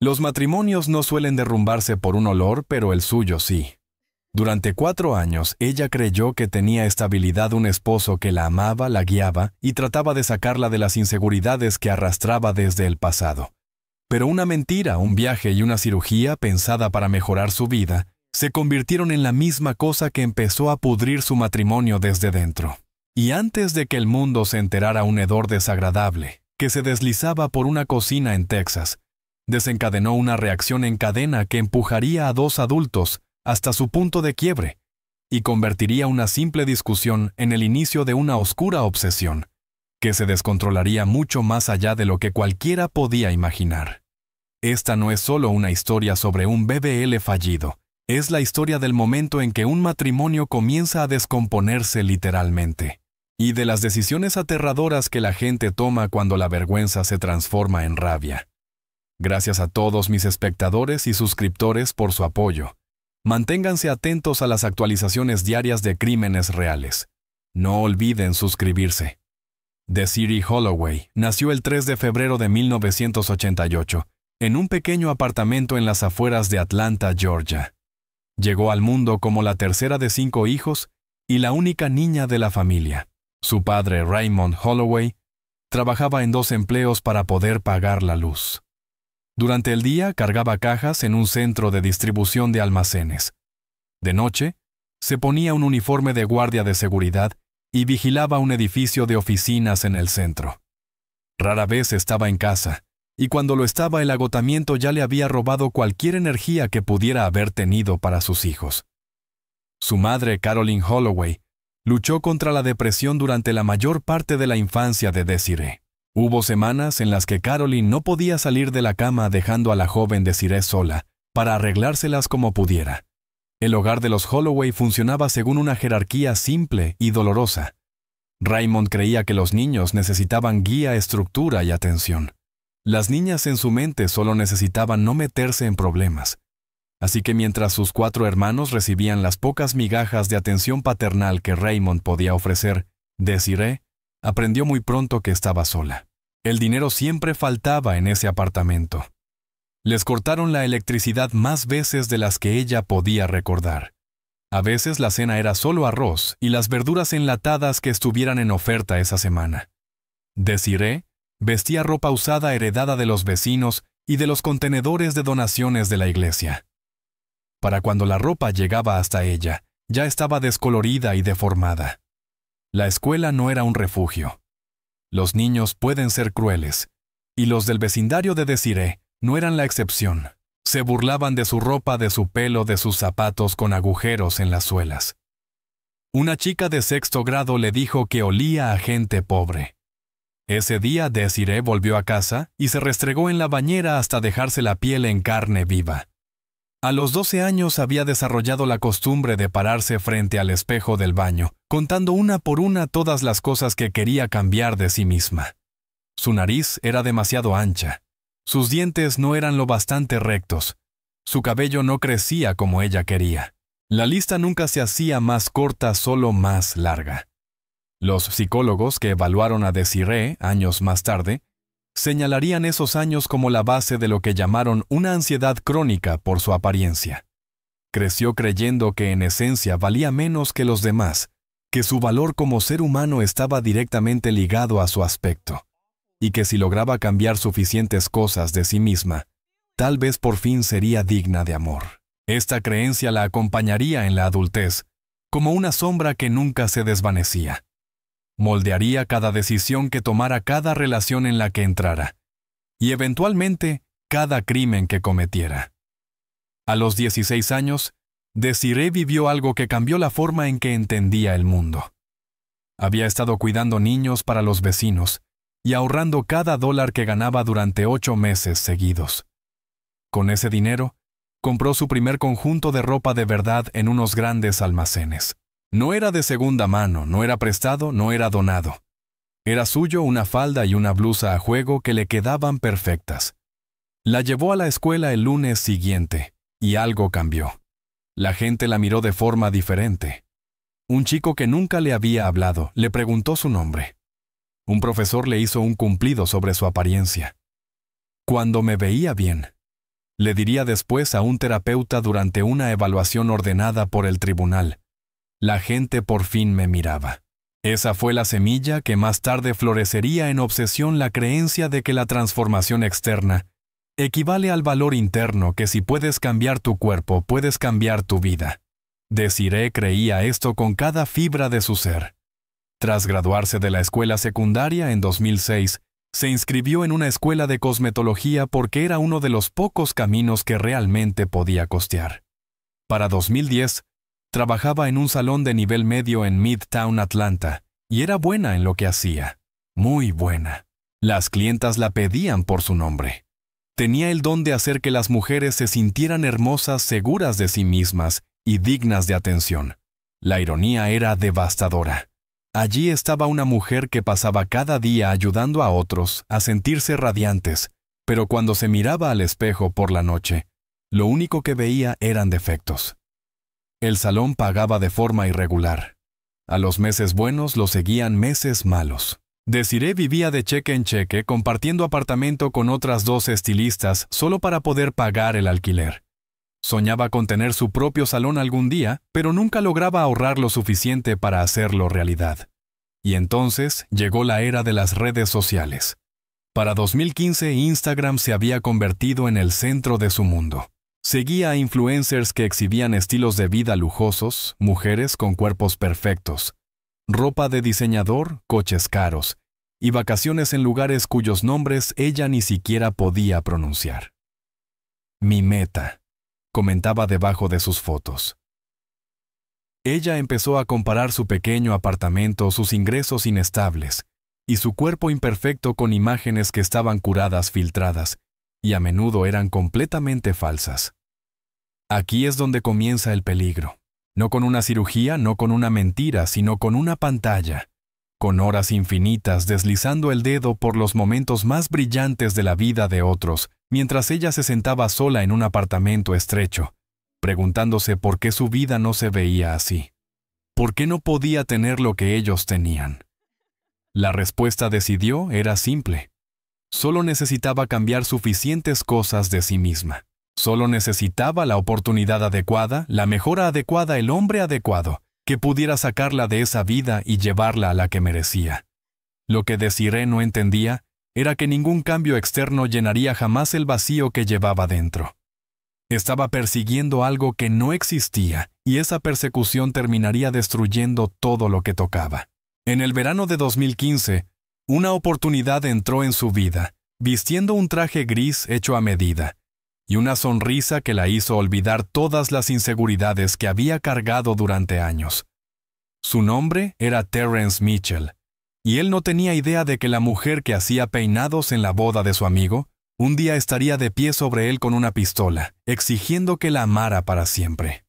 Los matrimonios no suelen derrumbarse por un olor, pero el suyo sí. Durante 4 años, ella creyó que tenía estabilidad un esposo que la amaba, la guiaba y trataba de sacarla de las inseguridades que arrastraba desde el pasado. Pero una mentira, un viaje y una cirugía pensada para mejorar su vida, se convirtieron en la misma cosa que empezó a pudrir su matrimonio desde dentro. Y antes de que el mundo se enterara, un hedor desagradable, que se deslizaba por una cocina en Texas, desencadenó una reacción en cadena que empujaría a 2 adultos hasta su punto de quiebre y convertiría una simple discusión en el inicio de una oscura obsesión, que se descontrolaría mucho más allá de lo que cualquiera podía imaginar. Esta no es solo una historia sobre un BBL fallido, es la historia del momento en que un matrimonio comienza a descomponerse literalmente, y de las decisiones aterradoras que la gente toma cuando la vergüenza se transforma en rabia. Gracias a todos mis espectadores y suscriptores por su apoyo. Manténganse atentos a las actualizaciones diarias de Crímenes Reales. No olviden suscribirse. Desiree Holloway nació el 3 de febrero de 1988, en un pequeño apartamento en las afueras de Atlanta, Georgia. Llegó al mundo como la tercera de 5 hijos y la única niña de la familia. Su padre, Raymond Holloway, trabajaba en 2 empleos para poder pagar la luz. Durante el día cargaba cajas en un centro de distribución de almacenes. De noche, se ponía un uniforme de guardia de seguridad y vigilaba un edificio de oficinas en el centro. Rara vez estaba en casa, y cuando lo estaba, el agotamiento ya le había robado cualquier energía que pudiera haber tenido para sus hijos. Su madre, Carolyn Holloway, luchó contra la depresión durante la mayor parte de la infancia de Desiree. Hubo semanas en las que Carolyn no podía salir de la cama, dejando a la joven Desiree sola, para arreglárselas como pudiera. El hogar de los Holloway funcionaba según una jerarquía simple y dolorosa. Raymond creía que los niños necesitaban guía, estructura y atención. Las niñas en su mente solo necesitaban no meterse en problemas. Así que mientras sus 4 hermanos recibían las pocas migajas de atención paternal que Raymond podía ofrecer, Desiree aprendió muy pronto que estaba sola. El dinero siempre faltaba en ese apartamento. Les cortaron la electricidad más veces de las que ella podía recordar. A veces la cena era solo arroz y las verduras enlatadas que estuvieran en oferta esa semana. Desiree vestía ropa usada heredada de los vecinos y de los contenedores de donaciones de la iglesia. Para cuando la ropa llegaba hasta ella, ya estaba descolorida y deformada. La escuela no era un refugio. Los niños pueden ser crueles, y los del vecindario de Desiree no eran la excepción. Se burlaban de su ropa, de su pelo, de sus zapatos con agujeros en las suelas. Una chica de 6º grado le dijo que olía a gente pobre. Ese día Desiree volvió a casa y se restregó en la bañera hasta dejarse la piel en carne viva. A los 12 años había desarrollado la costumbre de pararse frente al espejo del baño, contando una por una todas las cosas que quería cambiar de sí misma. Su nariz era demasiado ancha. Sus dientes no eran lo bastante rectos. Su cabello no crecía como ella quería. La lista nunca se hacía más corta, solo más larga. Los psicólogos que evaluaron a Desiree años más tarde señalarían esos años como la base de lo que llamaron una ansiedad crónica por su apariencia. Creció creyendo que en esencia valía menos que los demás, que su valor como ser humano estaba directamente ligado a su aspecto, y que si lograba cambiar suficientes cosas de sí misma, tal vez por fin sería digna de amor. Esta creencia la acompañaría en la adultez, como una sombra que nunca se desvanecía. Moldearía cada decisión que tomara, cada relación en la que entrara, y eventualmente cada crimen que cometiera. A los 16 años, Desiree vivió algo que cambió la forma en que entendía el mundo. Había estado cuidando niños para los vecinos y ahorrando cada dólar que ganaba durante 8 meses seguidos. Con ese dinero, compró su primer conjunto de ropa de verdad en unos grandes almacenes. No era de segunda mano, no era prestado, no era donado. Era suyo una falda y una blusa a juego que le quedaban perfectas. La llevó a la escuela el lunes siguiente, y algo cambió. La gente la miró de forma diferente. Un chico que nunca le había hablado le preguntó su nombre. Un profesor le hizo un cumplido sobre su apariencia. Cuando me veía bien, le diría después a un terapeuta durante una evaluación ordenada por el tribunal. La gente por fin me miraba. Esa fue la semilla que más tarde florecería en obsesión la creencia de que la transformación externa equivale al valor interno, que si puedes cambiar tu cuerpo, puedes cambiar tu vida. Desiree creía esto con cada fibra de su ser. Tras graduarse de la escuela secundaria en 2006, se inscribió en una escuela de cosmetología porque era uno de los pocos caminos que realmente podía costear. Para 2010, trabajaba en un salón de nivel medio en Midtown Atlanta, y era buena en lo que hacía. Muy buena. Las clientas la pedían por su nombre. Tenía el don de hacer que las mujeres se sintieran hermosas, seguras de sí mismas y dignas de atención. La ironía era devastadora. Allí estaba una mujer que pasaba cada día ayudando a otros a sentirse radiantes, pero cuando se miraba al espejo por la noche, lo único que veía eran defectos. El salón pagaba de forma irregular. A los meses buenos lo seguían meses malos. Desiree vivía de cheque en cheque, compartiendo apartamento con otras 2 estilistas solo para poder pagar el alquiler. Soñaba con tener su propio salón algún día, pero nunca lograba ahorrar lo suficiente para hacerlo realidad. Y entonces llegó la era de las redes sociales. Para 2015, Instagram se había convertido en el centro de su mundo. Seguía a influencers que exhibían estilos de vida lujosos, mujeres con cuerpos perfectos, ropa de diseñador, coches caros, y vacaciones en lugares cuyos nombres ella ni siquiera podía pronunciar. Mi meta, comentaba debajo de sus fotos. Ella empezó a comparar su pequeño apartamento, sus ingresos inestables, y su cuerpo imperfecto con imágenes que estaban curadas, filtradas, y a menudo eran completamente falsas. Aquí es donde comienza el peligro. No con una cirugía, no con una mentira, sino con una pantalla, con horas infinitas deslizando el dedo por los momentos más brillantes de la vida de otros, mientras ella se sentaba sola en un apartamento estrecho, preguntándose por qué su vida no se veía así. ¿Por qué no podía tener lo que ellos tenían? La respuesta, decidió, era simple. Solo necesitaba cambiar suficientes cosas de sí misma. Solo necesitaba la oportunidad adecuada, la mejora adecuada, el hombre adecuado, que pudiera sacarla de esa vida y llevarla a la que merecía. Lo que Desiree no entendía era que ningún cambio externo llenaría jamás el vacío que llevaba dentro. Estaba persiguiendo algo que no existía, y esa persecución terminaría destruyendo todo lo que tocaba. En el verano de 2015, una oportunidad entró en su vida, vistiendo un traje gris hecho a medida, y una sonrisa que la hizo olvidar todas las inseguridades que había cargado durante años. Su nombre era Terrence Mitchell, y él no tenía idea de que la mujer que hacía peinados en la boda de su amigo, un día estaría de pie sobre él con una pistola, exigiendo que la amara para siempre.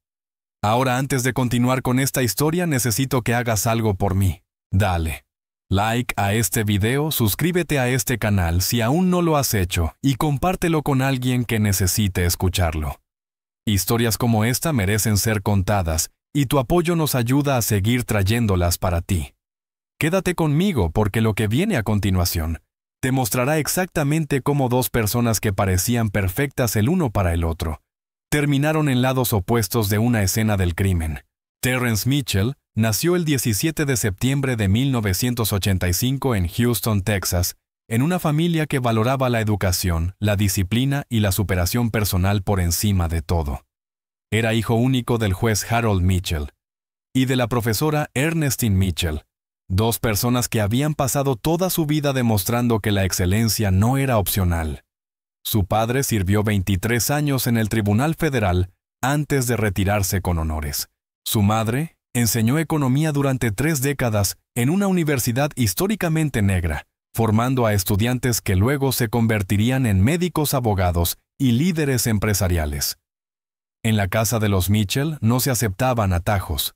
Ahora, antes de continuar con esta historia, necesito que hagas algo por mí. Dale like a este video, suscríbete a este canal si aún no lo has hecho y compártelo con alguien que necesite escucharlo. Historias como esta merecen ser contadas y tu apoyo nos ayuda a seguir trayéndolas para ti. Quédate conmigo porque lo que viene a continuación te mostrará exactamente cómo 2 personas que parecían perfectas el uno para el otro terminaron en lados opuestos de una escena del crimen. Terrence Mitchell nació el 17 de septiembre de 1985 en Houston, Texas, en una familia que valoraba la educación, la disciplina y la superación personal por encima de todo. Era hijo único del juez Harold Mitchell y de la profesora Ernestine Mitchell, 2 personas que habían pasado toda su vida demostrando que la excelencia no era opcional. Su padre sirvió 23 años en el Tribunal Federal antes de retirarse con honores. Su madre enseñó economía durante 3 décadas en una universidad históricamente negra, formando a estudiantes que luego se convertirían en médicos, abogados y líderes empresariales. En la casa de los Mitchell no se aceptaban atajos.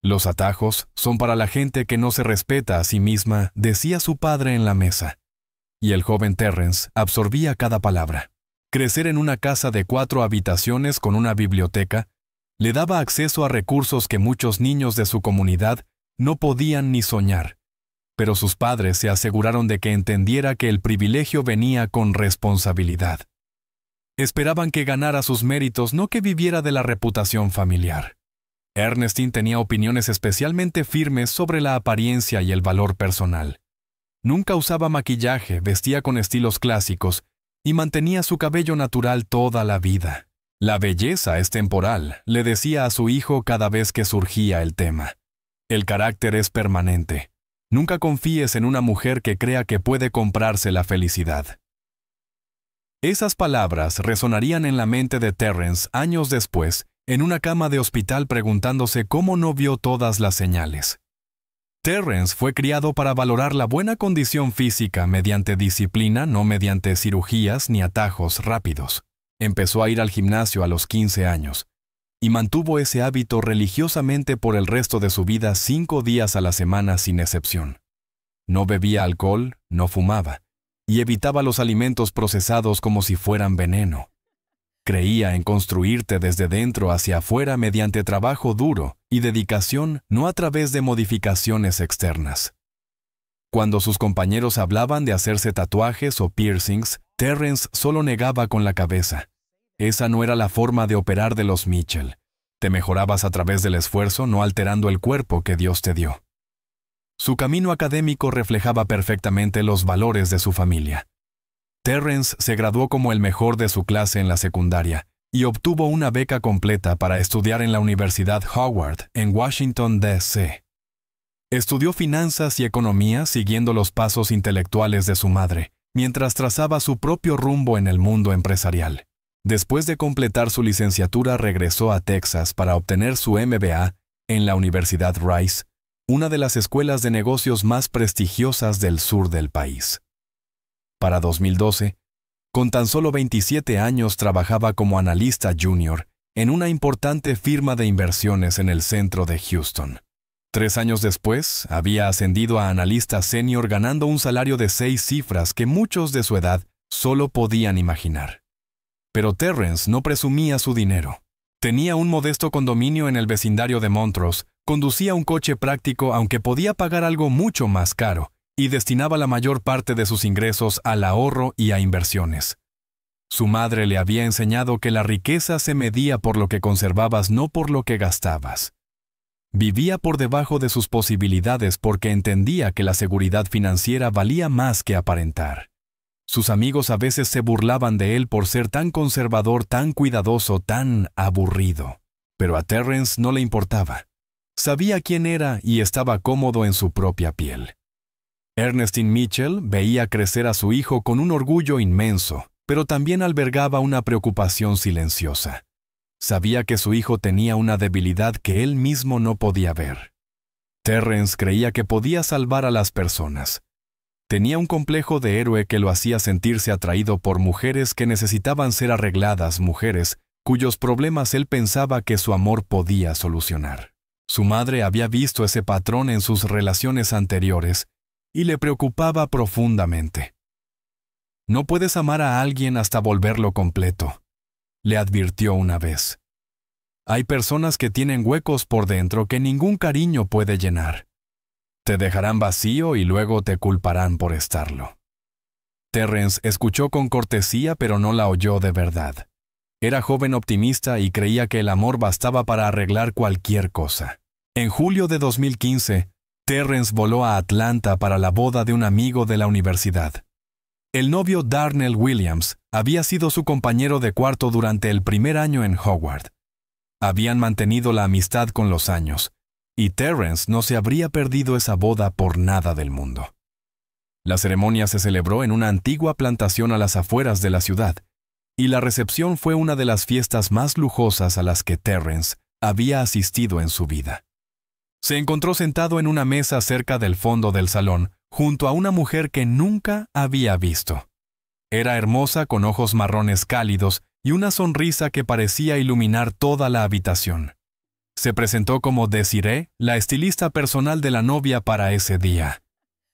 Los atajos son para la gente que no se respeta a sí misma, decía su padre en la mesa. Y el joven Terrence absorbía cada palabra. Crecer en una casa de 4 habitaciones con una biblioteca le daba acceso a recursos que muchos niños de su comunidad no podían ni soñar, pero sus padres se aseguraron de que entendiera que el privilegio venía con responsabilidad. Esperaban que ganara sus méritos, no que viviera de la reputación familiar. Ernestine tenía opiniones especialmente firmes sobre la apariencia y el valor personal. Nunca usaba maquillaje, vestía con estilos clásicos y mantenía su cabello natural toda la vida. La belleza es temporal, le decía a su hijo cada vez que surgía el tema. El carácter es permanente. Nunca confíes en una mujer que crea que puede comprarse la felicidad. Esas palabras resonarían en la mente de Terrence años después, en una cama de hospital preguntándose cómo no vio todas las señales. Terrence fue criado para valorar la buena condición física mediante disciplina, no mediante cirugías ni atajos rápidos. Empezó a ir al gimnasio a los 15 años y mantuvo ese hábito religiosamente por el resto de su vida 5 días a la semana sin excepción. No bebía alcohol, no fumaba y evitaba los alimentos procesados como si fueran veneno. Creía en construirte desde dentro hacia afuera mediante trabajo duro y dedicación, no a través de modificaciones externas. Cuando sus compañeros hablaban de hacerse tatuajes o piercings, Terrence solo negaba con la cabeza. Esa no era la forma de operar de los Mitchell. Te mejorabas a través del esfuerzo, no alterando el cuerpo que Dios te dio. Su camino académico reflejaba perfectamente los valores de su familia. Terrence se graduó como el mejor de su clase en la secundaria y obtuvo una beca completa para estudiar en la Universidad Howard, en Washington, D.C. Estudió finanzas y economía siguiendo los pasos intelectuales de su madre, mientras trazaba su propio rumbo en el mundo empresarial. Después de completar su licenciatura, regresó a Texas para obtener su MBA en la Universidad Rice, una de las escuelas de negocios más prestigiosas del sur del país. Para 2012, con tan solo 27 años trabajaba como analista junior en una importante firma de inversiones en el centro de Houston. 3 años después, había ascendido a analista senior ganando un salario de 6 cifras que muchos de su edad solo podían imaginar. Pero Terrence no presumía su dinero. Tenía un modesto condominio en el vecindario de Montrose, conducía un coche práctico aunque podía pagar algo mucho más caro, y destinaba la mayor parte de sus ingresos al ahorro y a inversiones. Su madre le había enseñado que la riqueza se medía por lo que conservabas, no por lo que gastabas. Vivía por debajo de sus posibilidades porque entendía que la seguridad financiera valía más que aparentar. Sus amigos a veces se burlaban de él por ser tan conservador, tan cuidadoso, tan aburrido. Pero a Terrence no le importaba. Sabía quién era y estaba cómodo en su propia piel. Ernestine Mitchell veía crecer a su hijo con un orgullo inmenso, pero también albergaba una preocupación silenciosa. Sabía que su hijo tenía una debilidad que él mismo no podía ver. Terrence creía que podía salvar a las personas. Tenía un complejo de héroe que lo hacía sentirse atraído por mujeres que necesitaban ser arregladas, mujeres cuyos problemas él pensaba que su amor podía solucionar. Su madre había visto ese patrón en sus relaciones anteriores y le preocupaba profundamente. No puedes amar a alguien hasta volverlo completo, le advirtió una vez. Hay personas que tienen huecos por dentro que ningún cariño puede llenar. Te dejarán vacío y luego te culparán por estarlo. Terrence escuchó con cortesía, pero no la oyó de verdad. Era joven optimista y creía que el amor bastaba para arreglar cualquier cosa. En julio de 2015, Terrence voló a Atlanta para la boda de un amigo de la universidad. El novio Darnell Williams había sido su compañero de cuarto durante el primer año en Howard. Habían mantenido la amistad con los años, y Terrence no se habría perdido esa boda por nada del mundo. La ceremonia se celebró en una antigua plantación a las afueras de la ciudad, y la recepción fue una de las fiestas más lujosas a las que Terrence había asistido en su vida. Se encontró sentado en una mesa cerca del fondo del salón, junto a una mujer que nunca había visto. Era hermosa, con ojos marrones cálidos y una sonrisa que parecía iluminar toda la habitación. Se presentó como Desiree, la estilista personal de la novia para ese día.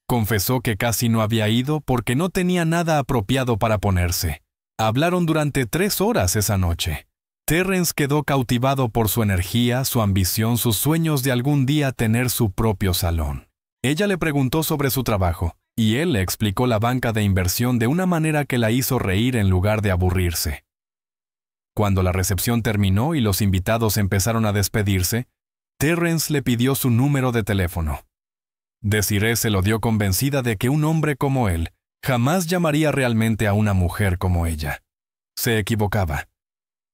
Confesó que casi no había ido porque no tenía nada apropiado para ponerse. Hablaron durante 3 horas esa noche. Terrence quedó cautivado por su energía, su ambición, sus sueños de algún día tener su propio salón. Ella le preguntó sobre su trabajo, y él le explicó la banca de inversión de una manera que la hizo reír en lugar de aburrirse. Cuando la recepción terminó y los invitados empezaron a despedirse, Terrence le pidió su número de teléfono. Desiree se lo dio convencida de que un hombre como él jamás llamaría realmente a una mujer como ella. Se equivocaba.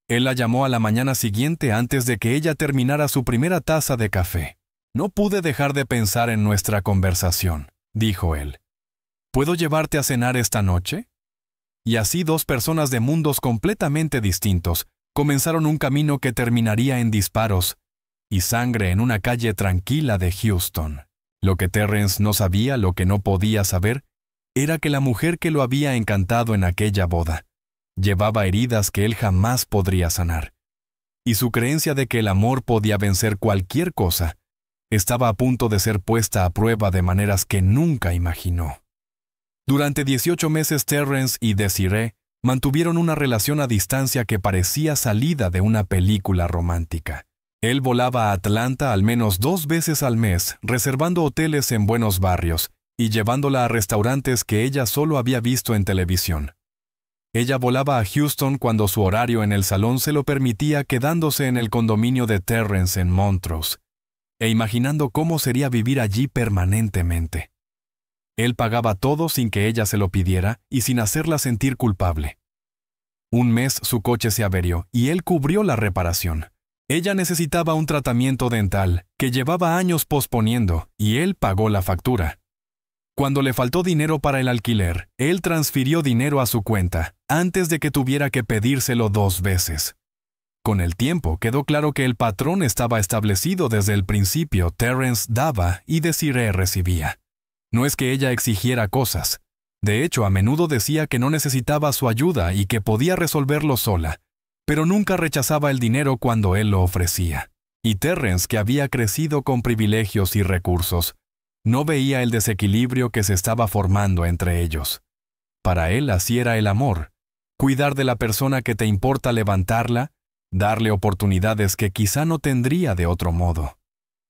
Él la llamó a la mañana siguiente antes de que ella terminara su primera taza de café. «No pude dejar de pensar en nuestra conversación», dijo él. «¿Puedo llevarte a cenar esta noche?» Y así dos personas de mundos completamente distintos comenzaron un camino que terminaría en disparos y sangre en una calle tranquila de Houston. Lo que Terrence no sabía, lo que no podía saber, era que la mujer que lo había encantado en aquella boda llevaba heridas que él jamás podría sanar. Y su creencia de que el amor podía vencer cualquier cosa estaba a punto de ser puesta a prueba de maneras que nunca imaginó. Durante 18 meses Terrence y Desiree mantuvieron una relación a distancia que parecía salida de una película romántica. Él volaba a Atlanta al menos 2 veces al mes, reservando hoteles en buenos barrios y llevándola a restaurantes que ella solo había visto en televisión. Ella volaba a Houston cuando su horario en el salón se lo permitía, quedándose en el condominio de Terrence en Montrose, e imaginando cómo sería vivir allí permanentemente. Él pagaba todo sin que ella se lo pidiera y sin hacerla sentir culpable. Un mes su coche se averió y él cubrió la reparación. Ella necesitaba un tratamiento dental que llevaba años posponiendo y él pagó la factura. Cuando le faltó dinero para el alquiler, él transfirió dinero a su cuenta antes de que tuviera que pedírselo 2 veces. Con el tiempo quedó claro que el patrón estaba establecido desde el principio. Terrence daba y Desiree recibía. No es que ella exigiera cosas. De hecho, a menudo decía que no necesitaba su ayuda y que podía resolverlo sola, pero nunca rechazaba el dinero cuando él lo ofrecía. Y Terrence, que había crecido con privilegios y recursos, no veía el desequilibrio que se estaba formando entre ellos. Para él así era el amor: cuidar de la persona que te importa, levantarla, darle oportunidades que quizá no tendría de otro modo.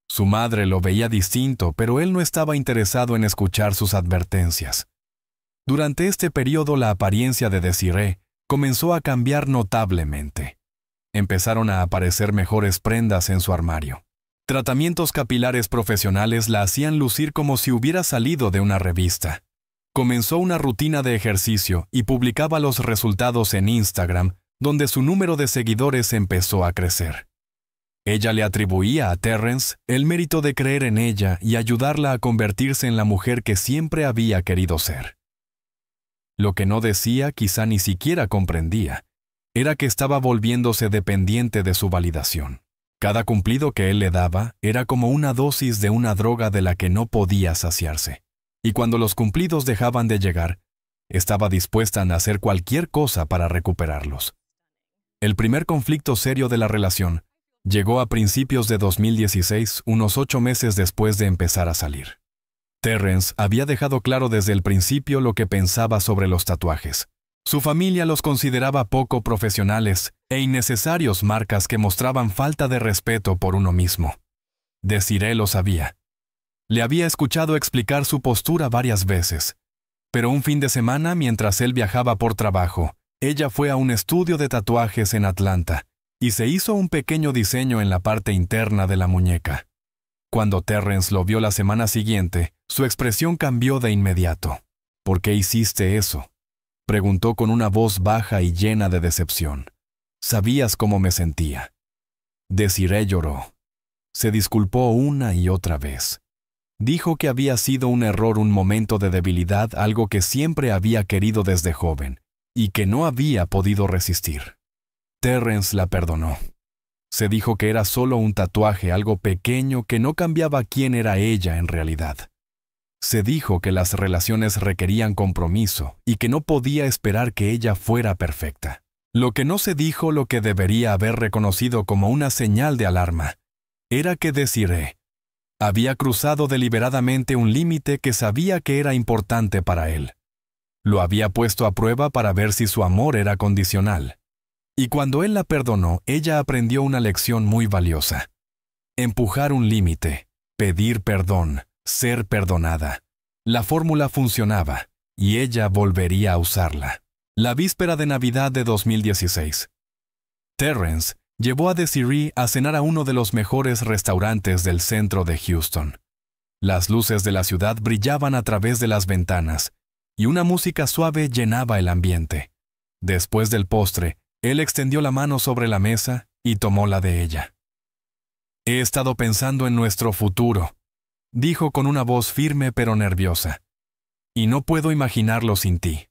Su madre lo veía distinto, pero él no estaba interesado en escuchar sus advertencias. Durante este periodo la apariencia de Desiree comenzó a cambiar notablemente. Empezaron a aparecer mejores prendas en su armario. Tratamientos capilares profesionales la hacían lucir como si hubiera salido de una revista. Comenzó una rutina de ejercicio y publicaba los resultados en Instagram, donde su número de seguidores empezó a crecer. Ella le atribuía a Terrence el mérito de creer en ella y ayudarla a convertirse en la mujer que siempre había querido ser. Lo que no decía, quizá ni siquiera comprendía, era que estaba volviéndose dependiente de su validación. Cada cumplido que él le daba era como una dosis de una droga de la que no podía saciarse. Y cuando los cumplidos dejaban de llegar, estaba dispuesta a hacer cualquier cosa para recuperarlos. El primer conflicto serio de la relación llegó a principios de 2016, unos 8 meses después de empezar a salir. Terrence había dejado claro desde el principio lo que pensaba sobre los tatuajes. Su familia los consideraba poco profesionales e innecesarios, marcas que mostraban falta de respeto por uno mismo. Desiree lo sabía. Le había escuchado explicar su postura varias veces, pero un fin de semana, mientras él viajaba por trabajo, ella fue a un estudio de tatuajes en Atlanta y se hizo un pequeño diseño en la parte interna de la muñeca. Cuando Terrence lo vio la semana siguiente, su expresión cambió de inmediato. «¿Por qué hiciste eso?», preguntó con una voz baja y llena de decepción. «Sabías cómo me sentía». Desiree lloró. Se disculpó una y otra vez. Dijo que había sido un error, un momento de debilidad, algo que siempre había querido desde joven y que no había podido resistir. Terrence la perdonó. Se dijo que era solo un tatuaje, algo pequeño que no cambiaba quién era ella en realidad. Se dijo que las relaciones requerían compromiso y que no podía esperar que ella fuera perfecta. Lo que no se dijo, lo que debería haber reconocido como una señal de alarma, era que Desiree había cruzado deliberadamente un límite que sabía que era importante para él. Lo había puesto a prueba para ver si su amor era condicional. Y cuando él la perdonó, ella aprendió una lección muy valiosa. Empujar un límite, pedir perdón, ser perdonada. La fórmula funcionaba, y ella volvería a usarla. La víspera de Navidad de 2016. Terrence llevó a Desiree a cenar a uno de los mejores restaurantes del centro de Houston. Las luces de la ciudad brillaban a través de las ventanas, y una música suave llenaba el ambiente. Después del postre, él extendió la mano sobre la mesa y tomó la de ella. «He estado pensando en nuestro futuro», dijo con una voz firme pero nerviosa. «Y no puedo imaginarlo sin ti».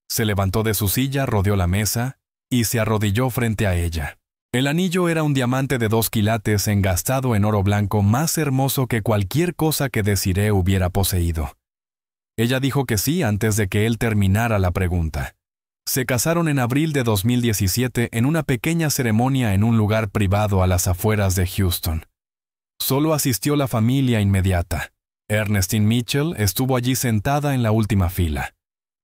Se levantó de su silla, rodeó la mesa y se arrodilló frente a ella. El anillo era un diamante de 2 quilates engastado en oro blanco más hermoso que cualquier cosa que Desiree hubiera poseído. Ella dijo que sí antes de que él terminara la pregunta. Se casaron en abril de 2017 en una pequeña ceremonia en un lugar privado a las afueras de Houston. Solo asistió la familia inmediata. Ernestine Mitchell estuvo allí sentada en la última fila,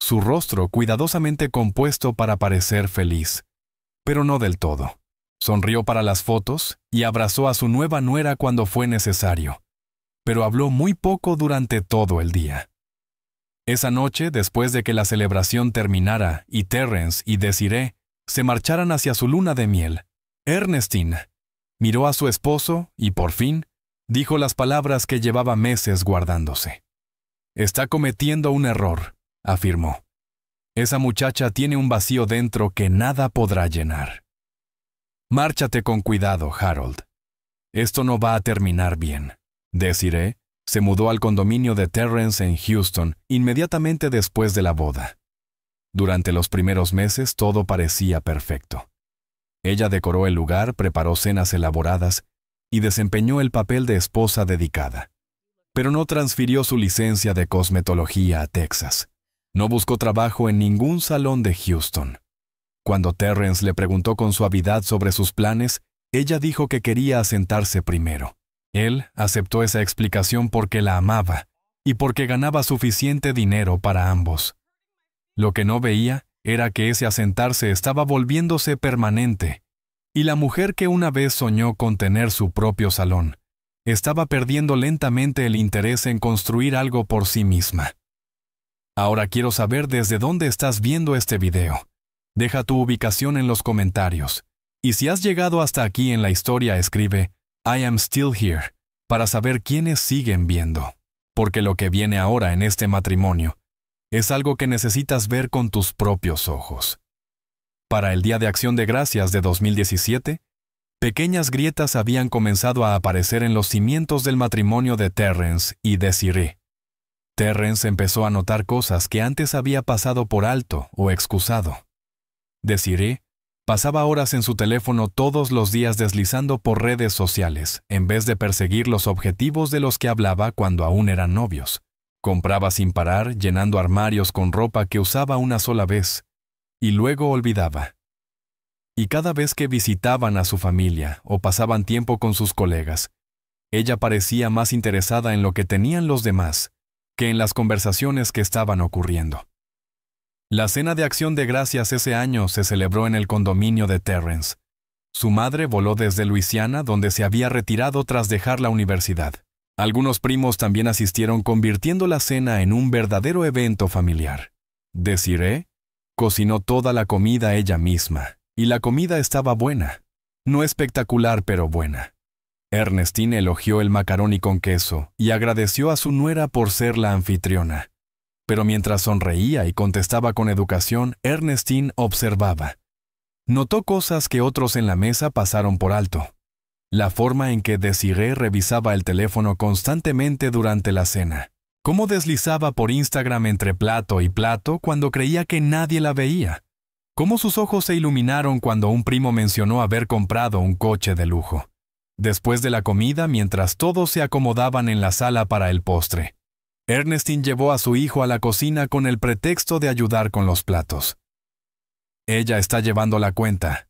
su rostro cuidadosamente compuesto para parecer feliz, pero no del todo. Sonrió para las fotos y abrazó a su nueva nuera cuando fue necesario, pero habló muy poco durante todo el día. Esa noche, después de que la celebración terminara y Terrence y Desiree se marcharan hacia su luna de miel, Ernestine miró a su esposo y, por fin, dijo las palabras que llevaba meses guardándose. «Está cometiendo un error», afirmó. «Esa muchacha tiene un vacío dentro que nada podrá llenar». «Márchate con cuidado, Harold. Esto no va a terminar bien». Desiree se mudó al condominio de Terrence en Houston inmediatamente después de la boda. Durante los primeros meses todo parecía perfecto. Ella decoró el lugar, preparó cenas elaboradas y desempeñó el papel de esposa dedicada. Pero no transfirió su licencia de cosmetología a Texas. No buscó trabajo en ningún salón de Houston. Cuando Terrence le preguntó con suavidad sobre sus planes, ella dijo que quería asentarse primero. Él aceptó esa explicación porque la amaba y porque ganaba suficiente dinero para ambos. Lo que no veía era que ese asentarse estaba volviéndose permanente, y la mujer que una vez soñó con tener su propio salón estaba perdiendo lentamente el interés en construir algo por sí misma. Ahora quiero saber desde dónde estás viendo este video. Deja tu ubicación en los comentarios. Y si has llegado hasta aquí en la historia, escribe I am still here, para saber quiénes siguen viendo. Porque lo que viene ahora en este matrimonio es algo que necesitas ver con tus propios ojos. Para el Día de Acción de Gracias de 2017, pequeñas grietas habían comenzado a aparecer en los cimientos del matrimonio de Terrence y Desiree. Terrence empezó a notar cosas que antes había pasado por alto o excusado. Desiree pasaba horas en su teléfono todos los días deslizando por redes sociales, en vez de perseguir los objetivos de los que hablaba cuando aún eran novios. Compraba sin parar, llenando armarios con ropa que usaba una sola vez, y luego olvidaba. Y cada vez que visitaban a su familia o pasaban tiempo con sus colegas, ella parecía más interesada en lo que tenían los demás que en las conversaciones que estaban ocurriendo. La cena de Acción de Gracias ese año se celebró en el condominio de Terrence. Su madre voló desde Luisiana, donde se había retirado tras dejar la universidad. Algunos primos también asistieron, convirtiendo la cena en un verdadero evento familiar. Desiree cocinó toda la comida ella misma, y la comida estaba buena. No espectacular, pero buena. Ernestine elogió el macaroni con queso y agradeció a su nuera por ser la anfitriona. Pero mientras sonreía y contestaba con educación, Ernestine observaba. Notó cosas que otros en la mesa pasaron por alto. La forma en que Desiree revisaba el teléfono constantemente durante la cena. Cómo deslizaba por Instagram entre plato y plato cuando creía que nadie la veía. Cómo sus ojos se iluminaron cuando un primo mencionó haber comprado un coche de lujo. Después de la comida, mientras todos se acomodaban en la sala para el postre, Ernestine llevó a su hijo a la cocina con el pretexto de ayudar con los platos. «Ella está llevando la cuenta»,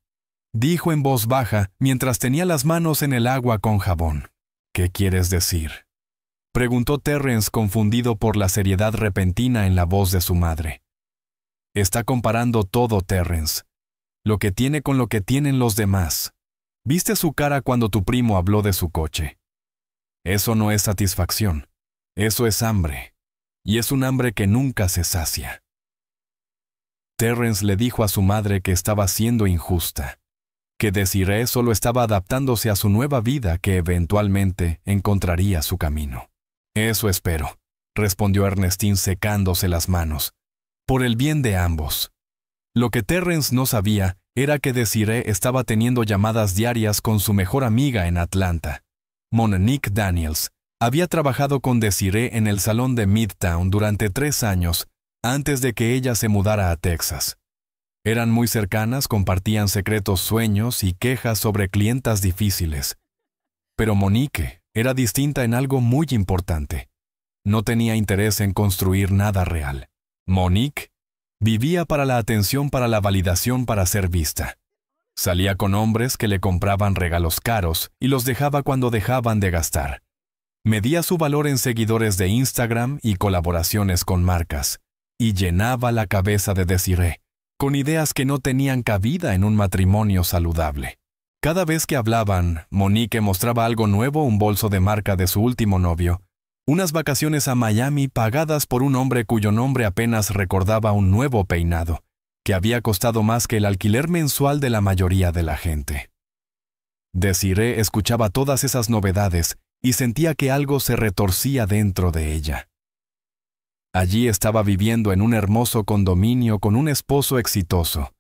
dijo en voz baja mientras tenía las manos en el agua con jabón. «¿Qué quieres decir?», preguntó Terrence, confundido por la seriedad repentina en la voz de su madre. «Está comparando todo, Terrence. Lo que tiene con lo que tienen los demás. ¿Viste su cara cuando tu primo habló de su coche? Eso no es satisfacción. Eso es hambre. Y es un hambre que nunca se sacia». Terrence le dijo a su madre que estaba siendo injusta. que Desiree solo estaba adaptándose a su nueva vida que eventualmente encontraría su camino. Eso espero, respondió Ernestine secándose las manos. Por el bien de ambos. Lo que Terrence no sabía era que Desiree estaba teniendo llamadas diarias con su mejor amiga en Atlanta. Monique Daniels había trabajado con Desiree en el salón de Midtown durante 3 años antes de que ella se mudara a Texas. Eran muy cercanas, compartían secretos, sueños y quejas sobre clientas difíciles. Pero Monique era distinta en algo muy importante. No tenía interés en construir nada real. Monique vivía para la atención, para la validación, para ser vista. Salía con hombres que le compraban regalos caros y los dejaba cuando dejaban de gastar. Medía su valor en seguidores de Instagram y colaboraciones con marcas, y llenaba la cabeza de Desiree con ideas que no tenían cabida en un matrimonio saludable. Cada vez que hablaban, Monique mostraba algo nuevo, un bolso de marca de su último novio, unas vacaciones a Miami pagadas por un hombre cuyo nombre apenas recordaba, un nuevo peinado, que había costado más que el alquiler mensual de la mayoría de la gente. Desiree escuchaba todas esas novedades y sentía que algo se retorcía dentro de ella. Allí estaba viviendo en un hermoso condominio con un esposo exitoso.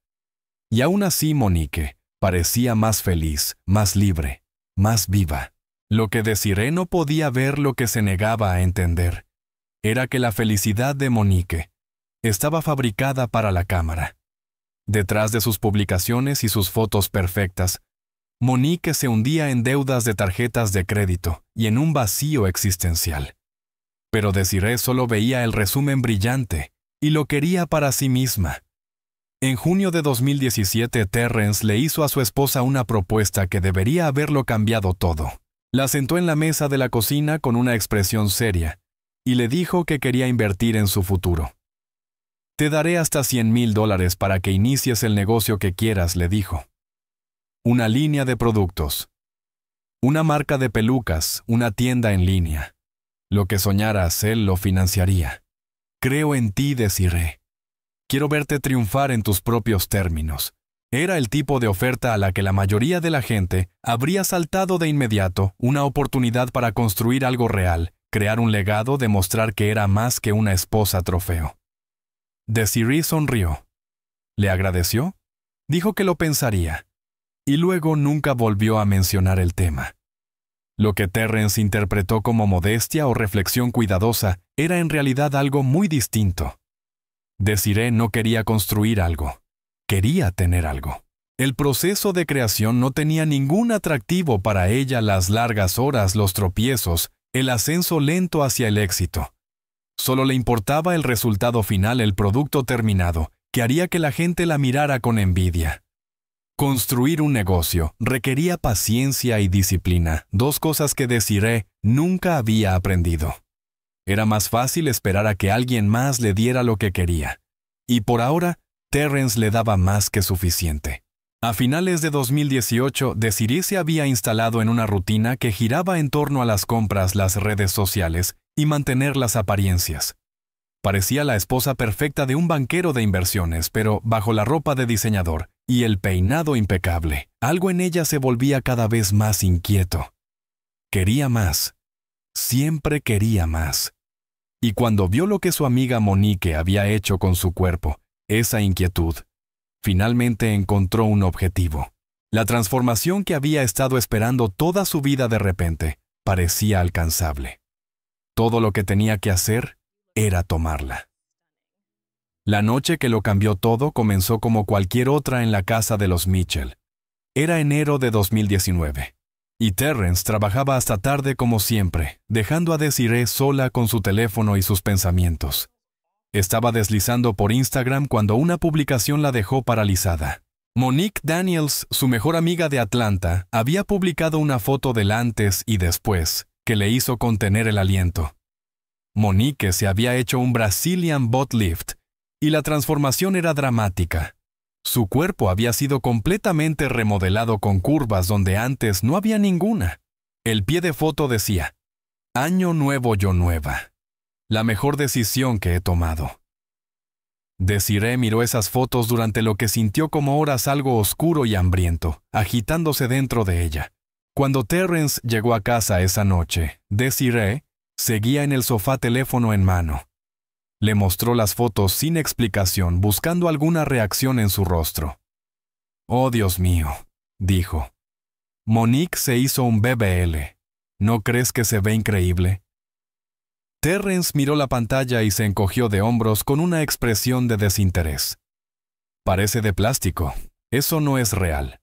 Y aún así Monique parecía más feliz, más libre, más viva. Lo que Desiree no podía ver, lo que se negaba a entender, era que la felicidad de Monique estaba fabricada para la cámara. Detrás de sus publicaciones y sus fotos perfectas, Monique se hundía en deudas de tarjetas de crédito y en un vacío existencial. Pero Desiree solo veía el resumen brillante y lo quería para sí misma. En junio de 2017, Terrence le hizo a su esposa una propuesta que debería haberlo cambiado todo. La sentó en la mesa de la cocina con una expresión seria y le dijo que quería invertir en su futuro. «Te daré hasta $100,000 para que inicies el negocio que quieras», le dijo. Una línea de productos, una marca de pelucas, una tienda en línea. Lo que soñaras, él lo financiaría. «Creo en ti, Desiree. Quiero verte triunfar en tus propios términos». Era el tipo de oferta a la que la mayoría de la gente habría saltado de inmediato, una oportunidad para construir algo real, crear un legado, demostrar que era más que una esposa trofeo. Desiree sonrió. ¿Le agradeció? Dijo que lo pensaría. Y luego nunca volvió a mencionar el tema. Lo que Terrence interpretó como modestia o reflexión cuidadosa era en realidad algo muy distinto. Desiree no quería construir algo. Quería tener algo. El proceso de creación no tenía ningún atractivo para ella, las largas horas, los tropiezos, el ascenso lento hacia el éxito. Solo le importaba el resultado final, el producto terminado, que haría que la gente la mirara con envidia. Construir un negocio requería paciencia y disciplina, dos cosas que Desiree nunca había aprendido. Era más fácil esperar a que alguien más le diera lo que quería. Y por ahora, Terrence le daba más que suficiente. A finales de 2018, Desiree se había instalado en una rutina que giraba en torno a las compras, las redes sociales y mantener las apariencias. Parecía la esposa perfecta de un banquero de inversiones, pero bajo la ropa de diseñador y el peinado impecable, algo en ella se volvía cada vez más inquieto. Quería más. Siempre quería más. Y cuando vio lo que su amiga Monique había hecho con su cuerpo, esa inquietud, finalmente encontró un objetivo. La transformación que había estado esperando toda su vida de repente parecía alcanzable. Todo lo que tenía que hacer era tomarla. La noche que lo cambió todo comenzó como cualquier otra en la casa de los Mitchell. Era enero de 2019, y Terrence trabajaba hasta tarde como siempre, dejando a Desiree sola con su teléfono y sus pensamientos. Estaba deslizando por Instagram cuando una publicación la dejó paralizada. Monique Daniels, su mejor amiga de Atlanta, había publicado una foto del antes y después, que le hizo contener el aliento. Monique se había hecho un Brazilian butt lift, y la transformación era dramática. Su cuerpo había sido completamente remodelado con curvas donde antes no había ninguna. El pie de foto decía: «Año nuevo, yo nueva. La mejor decisión que he tomado». Desiree miró esas fotos durante lo que sintió como horas algo oscuro y hambriento, agitándose dentro de ella. Cuando Terrence llegó a casa esa noche, Desiree seguía en el sofá, teléfono en mano. Le mostró las fotos sin explicación, buscando alguna reacción en su rostro. «Oh, Dios mío», dijo. «Monique se hizo un BBL. ¿No crees que se ve increíble?» Terrence miró la pantalla y se encogió de hombros con una expresión de desinterés. «Parece de plástico. Eso no es real».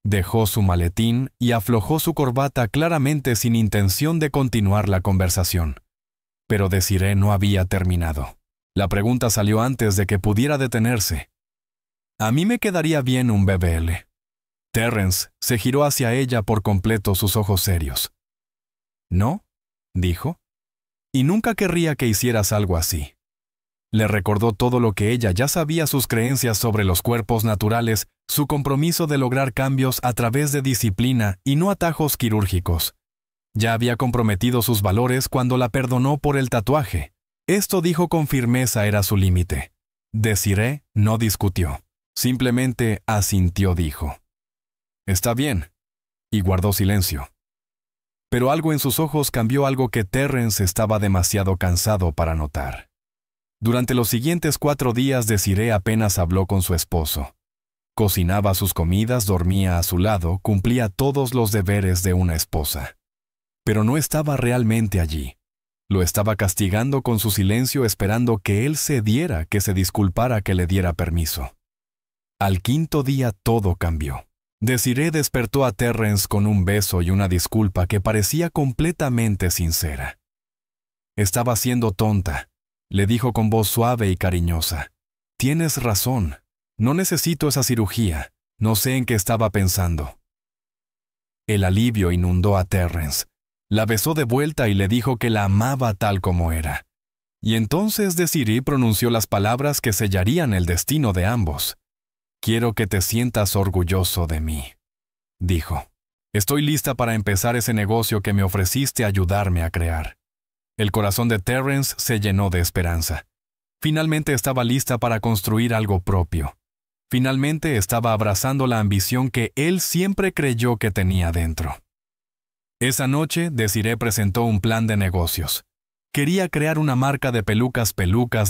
Dejó su maletín y aflojó su corbata, claramente sin intención de continuar la conversación. Pero Desiree no había terminado. La pregunta salió antes de que pudiera detenerse. «A mí me quedaría bien un BBL». Terrence se giró hacia ella por completo, sus ojos serios. «¿No?», dijo. «Y nunca querría que hicieras algo así». Le recordó todo lo que ella ya sabía, sus creencias sobre los cuerpos naturales, su compromiso de lograr cambios a través de disciplina y no atajos quirúrgicos. Ya había comprometido sus valores cuando la perdonó por el tatuaje. Esto, dijo con firmeza, era su límite. Desiree no discutió. Simplemente asintió, dijo. «Está bien», y guardó silencio. Pero algo en sus ojos cambió, algo que Terrence estaba demasiado cansado para notar. Durante los siguientes 4 días, Desiree apenas habló con su esposo. Cocinaba sus comidas, dormía a su lado, cumplía todos los deberes de una esposa. Pero no estaba realmente allí. Lo estaba castigando con su silencio, esperando que él cediera, que se disculpara, que le diera permiso. Al 5.º día todo cambió. Desiree despertó a Terrence con un beso y una disculpa que parecía completamente sincera. «Estaba siendo tonta», le dijo con voz suave y cariñosa. «Tienes razón. No necesito esa cirugía. No sé en qué estaba pensando». El alivio inundó a Terrence. La besó de vuelta y le dijo que la amaba tal como era. Y entonces Desiree pronunció las palabras que sellarían el destino de ambos. «Quiero que te sientas orgulloso de mí», dijo. «Estoy lista para empezar ese negocio que me ofreciste ayudarme a crear». El corazón de Terrence se llenó de esperanza. Finalmente estaba lista para construir algo propio. Finalmente estaba abrazando la ambición que él siempre creyó que tenía dentro. Esa noche, Desiree presentó un plan de negocios. Quería crear una marca de pelucas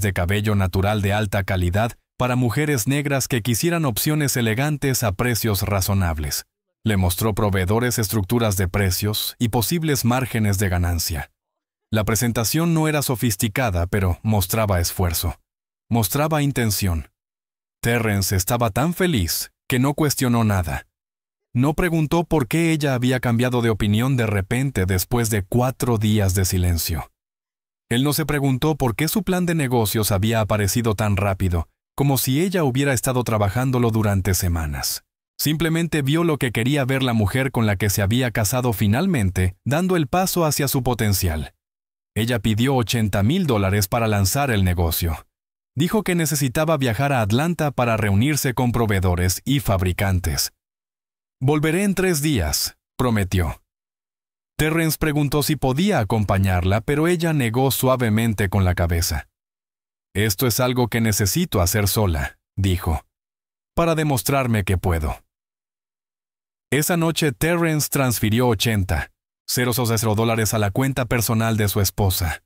de cabello natural de alta calidad para mujeres negras que quisieran opciones elegantes a precios razonables. Le mostró proveedores, estructuras de precios y posibles márgenes de ganancia. La presentación no era sofisticada, pero mostraba esfuerzo. Mostraba intención. Terrence estaba tan feliz que no cuestionó nada. No preguntó por qué ella había cambiado de opinión de repente después de 4 días de silencio. Él no se preguntó por qué su plan de negocios había aparecido tan rápido, como si ella hubiera estado trabajándolo durante semanas. Simplemente vio lo que quería ver la mujer con la que se había casado, finalmente, dando el paso hacia su potencial. Ella pidió $80,000 para lanzar el negocio. Dijo que necesitaba viajar a Atlanta para reunirse con proveedores y fabricantes. «Volveré en 3 días», prometió. Terrence preguntó si podía acompañarla, pero ella negó suavemente con la cabeza. «Esto es algo que necesito hacer sola», dijo, «para demostrarme que puedo». Esa noche Terrence transfirió $80,000 a la cuenta personal de su esposa.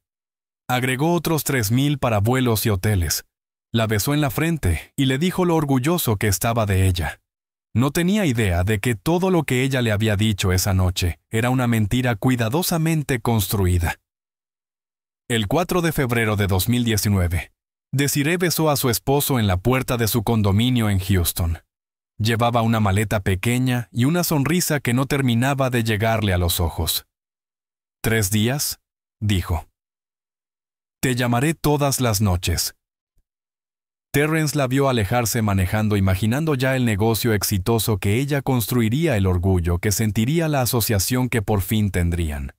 Agregó otros $3,000 para vuelos y hoteles. La besó en la frente y le dijo lo orgulloso que estaba de ella. No tenía idea de que todo lo que ella le había dicho esa noche era una mentira cuidadosamente construida. El 4 de febrero de 2019, Desiree besó a su esposo en la puerta de su condominio en Houston. Llevaba una maleta pequeña y una sonrisa que no terminaba de llegarle a los ojos. «¿3 días?» dijo. «Te llamaré todas las noches». Terrence la vio alejarse manejando, imaginando ya el negocio exitoso que ella construiría, el orgullo que sentiría, la asociación que por fin tendrían.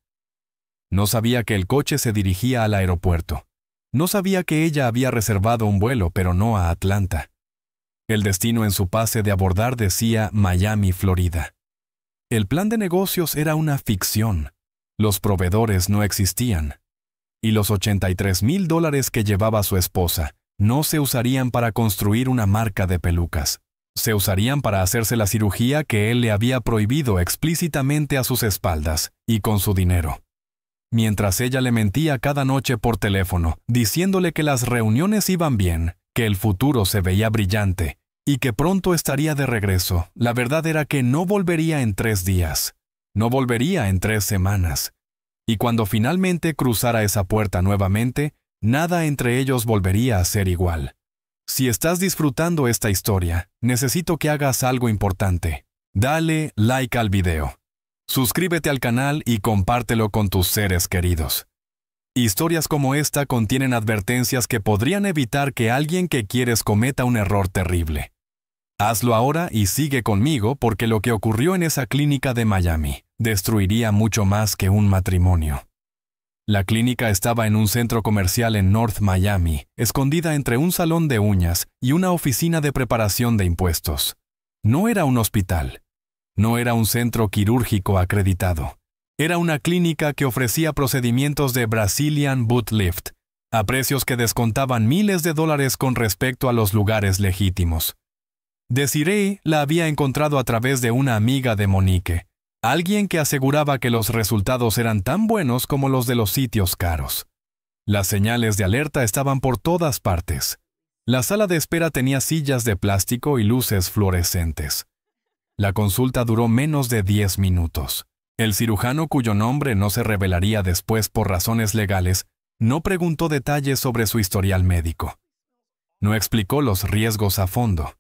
No sabía que el coche se dirigía al aeropuerto. No sabía que ella había reservado un vuelo, pero no a Atlanta. El destino en su pase de abordar decía Miami, Florida. El plan de negocios era una ficción. Los proveedores no existían. Y los $83,000 que llevaba su esposa no se usarían para construir una marca de pelucas. Se usarían para hacerse la cirugía que él le había prohibido explícitamente a sus espaldas y con su dinero. Mientras ella le mentía cada noche por teléfono, diciéndole que las reuniones iban bien, que el futuro se veía brillante y que pronto estaría de regreso, la verdad era que no volvería en 3 días, no volvería en 3 semanas. Y cuando finalmente cruzara esa puerta nuevamente, nada entre ellos volvería a ser igual. Si estás disfrutando esta historia, necesito que hagas algo importante. Dale like al video. Suscríbete al canal y compártelo con tus seres queridos. Historias como esta contienen advertencias que podrían evitar que alguien que quieres cometa un error terrible. Hazlo ahora y sigue conmigo porque lo que ocurrió en esa clínica de Miami destruiría mucho más que un matrimonio. La clínica estaba en un centro comercial en North Miami, escondida entre un salón de uñas y una oficina de preparación de impuestos. No era un hospital. No era un centro quirúrgico acreditado. Era una clínica que ofrecía procedimientos de Brazilian butt lift, a precios que descontaban miles de dólares con respecto a los lugares legítimos. Desiree la había encontrado a través de una amiga de Monique, alguien que aseguraba que los resultados eran tan buenos como los de los sitios caros. Las señales de alerta estaban por todas partes. La sala de espera tenía sillas de plástico y luces fluorescentes. La consulta duró menos de 10 minutos. El cirujano, cuyo nombre no se revelaría después por razones legales, no preguntó detalles sobre su historial médico. No explicó los riesgos a fondo.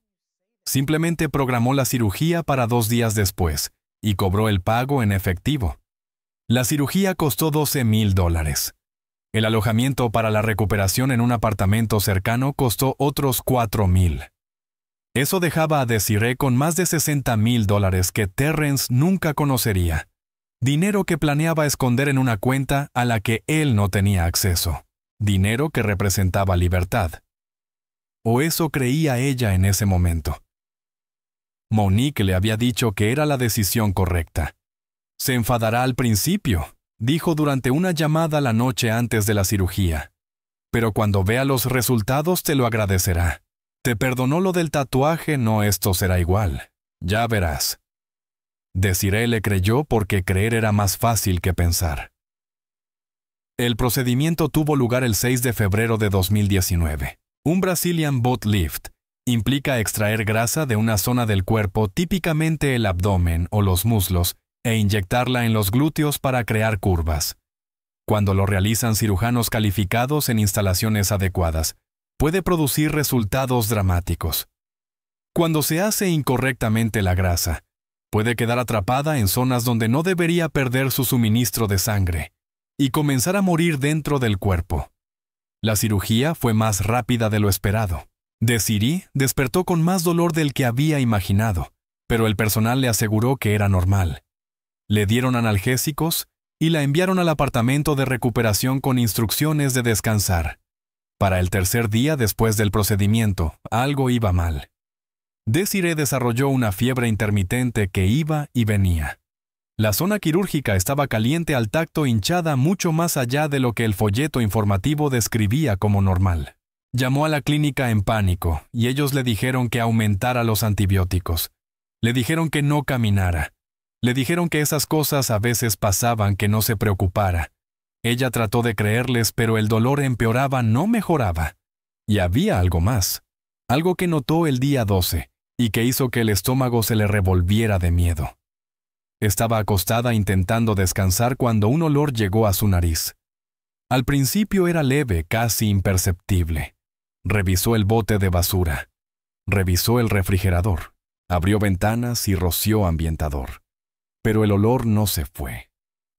Simplemente programó la cirugía para 2 días después y cobró el pago en efectivo. La cirugía costó $12,000. El alojamiento para la recuperación en un apartamento cercano costó otros $4,000. Eso dejaba a Desiree con más de $60,000 que Terrence nunca conocería. Dinero que planeaba esconder en una cuenta a la que él no tenía acceso. Dinero que representaba libertad. O eso creía ella en ese momento. Monique le había dicho que era la decisión correcta. Se enfadará al principio, dijo durante una llamada la noche antes de la cirugía. Pero cuando vea los resultados te lo agradecerá. Te perdonó lo del tatuaje, no, esto será igual. Ya verás. Desiree le creyó porque creer era más fácil que pensar. El procedimiento tuvo lugar el 6 de febrero de 2019. Un Brazilian butt lift implica extraer grasa de una zona del cuerpo, típicamente el abdomen o los muslos, e inyectarla en los glúteos para crear curvas. Cuando lo realizan cirujanos calificados en instalaciones adecuadas, puede producir resultados dramáticos. Cuando se hace incorrectamente la grasa, puede quedar atrapada en zonas donde no debería perder su suministro de sangre y comenzar a morir dentro del cuerpo. La cirugía fue más rápida de lo esperado. Desiree despertó con más dolor del que había imaginado, pero el personal le aseguró que era normal. Le dieron analgésicos y la enviaron al apartamento de recuperación con instrucciones de descansar. Para el 3er día después del procedimiento, algo iba mal. Desiree desarrolló una fiebre intermitente que iba y venía. La zona quirúrgica estaba caliente al tacto, hinchada mucho más allá de lo que el folleto informativo describía como normal. Llamó a la clínica en pánico y ellos le dijeron que aumentara los antibióticos. Le dijeron que no caminara. Le dijeron que esas cosas a veces pasaban, que no se preocupara. Ella trató de creerles, pero el dolor empeoraba, no mejoraba. Y había algo más. Algo que notó el día 12 y que hizo que el estómago se le revolviera de miedo. Estaba acostada intentando descansar cuando un olor llegó a su nariz. Al principio era leve, casi imperceptible. Revisó el bote de basura. Revisó el refrigerador. Abrió ventanas y roció ambientador. Pero el olor no se fue.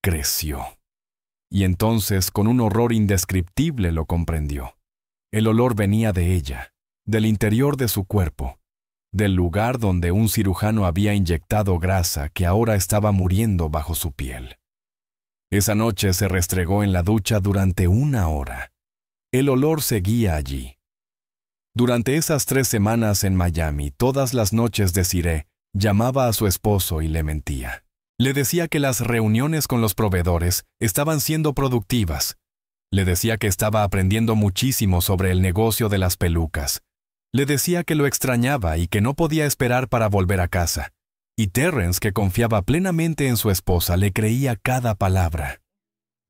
Creció. Y entonces, con un horror indescriptible, lo comprendió. El olor venía de ella, del interior de su cuerpo, del lugar donde un cirujano había inyectado grasa que ahora estaba muriendo bajo su piel. Esa noche se restregó en la ducha durante 1 hora. El olor seguía allí. Durante esas 3 semanas en Miami, todas las noches Desiree llamaba a su esposo y le mentía. Le decía que las reuniones con los proveedores estaban siendo productivas. Le decía que estaba aprendiendo muchísimo sobre el negocio de las pelucas. Le decía que lo extrañaba y que no podía esperar para volver a casa. Y Terrence, que confiaba plenamente en su esposa, le creía cada palabra.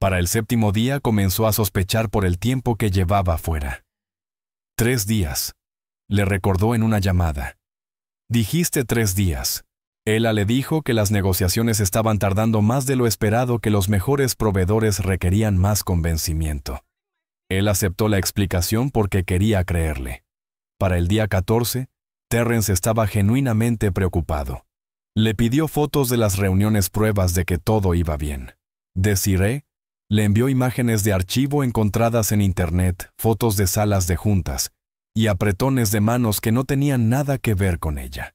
Para el 7º día comenzó a sospechar por el tiempo que llevaba fuera. 3 días, le recordó en una llamada. Dijiste 3 días. Ella le dijo que las negociaciones estaban tardando más de lo esperado, que los mejores proveedores requerían más convencimiento. Él aceptó la explicación porque quería creerle. Para el día 14, Terrence estaba genuinamente preocupado. Le pidió fotos de las reuniones, pruebas de que todo iba bien. Desiree le envió imágenes de archivo encontradas en Internet, fotos de salas de juntas y apretones de manos que no tenían nada que ver con ella.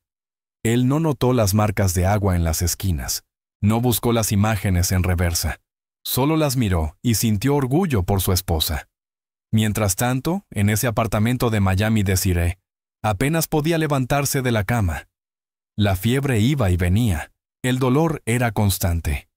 Él no notó las marcas de agua en las esquinas, no buscó las imágenes en reversa, solo las miró y sintió orgullo por su esposa. Mientras tanto, en ese apartamento de Miami, Desiree apenas podía levantarse de la cama. La fiebre iba y venía, el dolor era constante.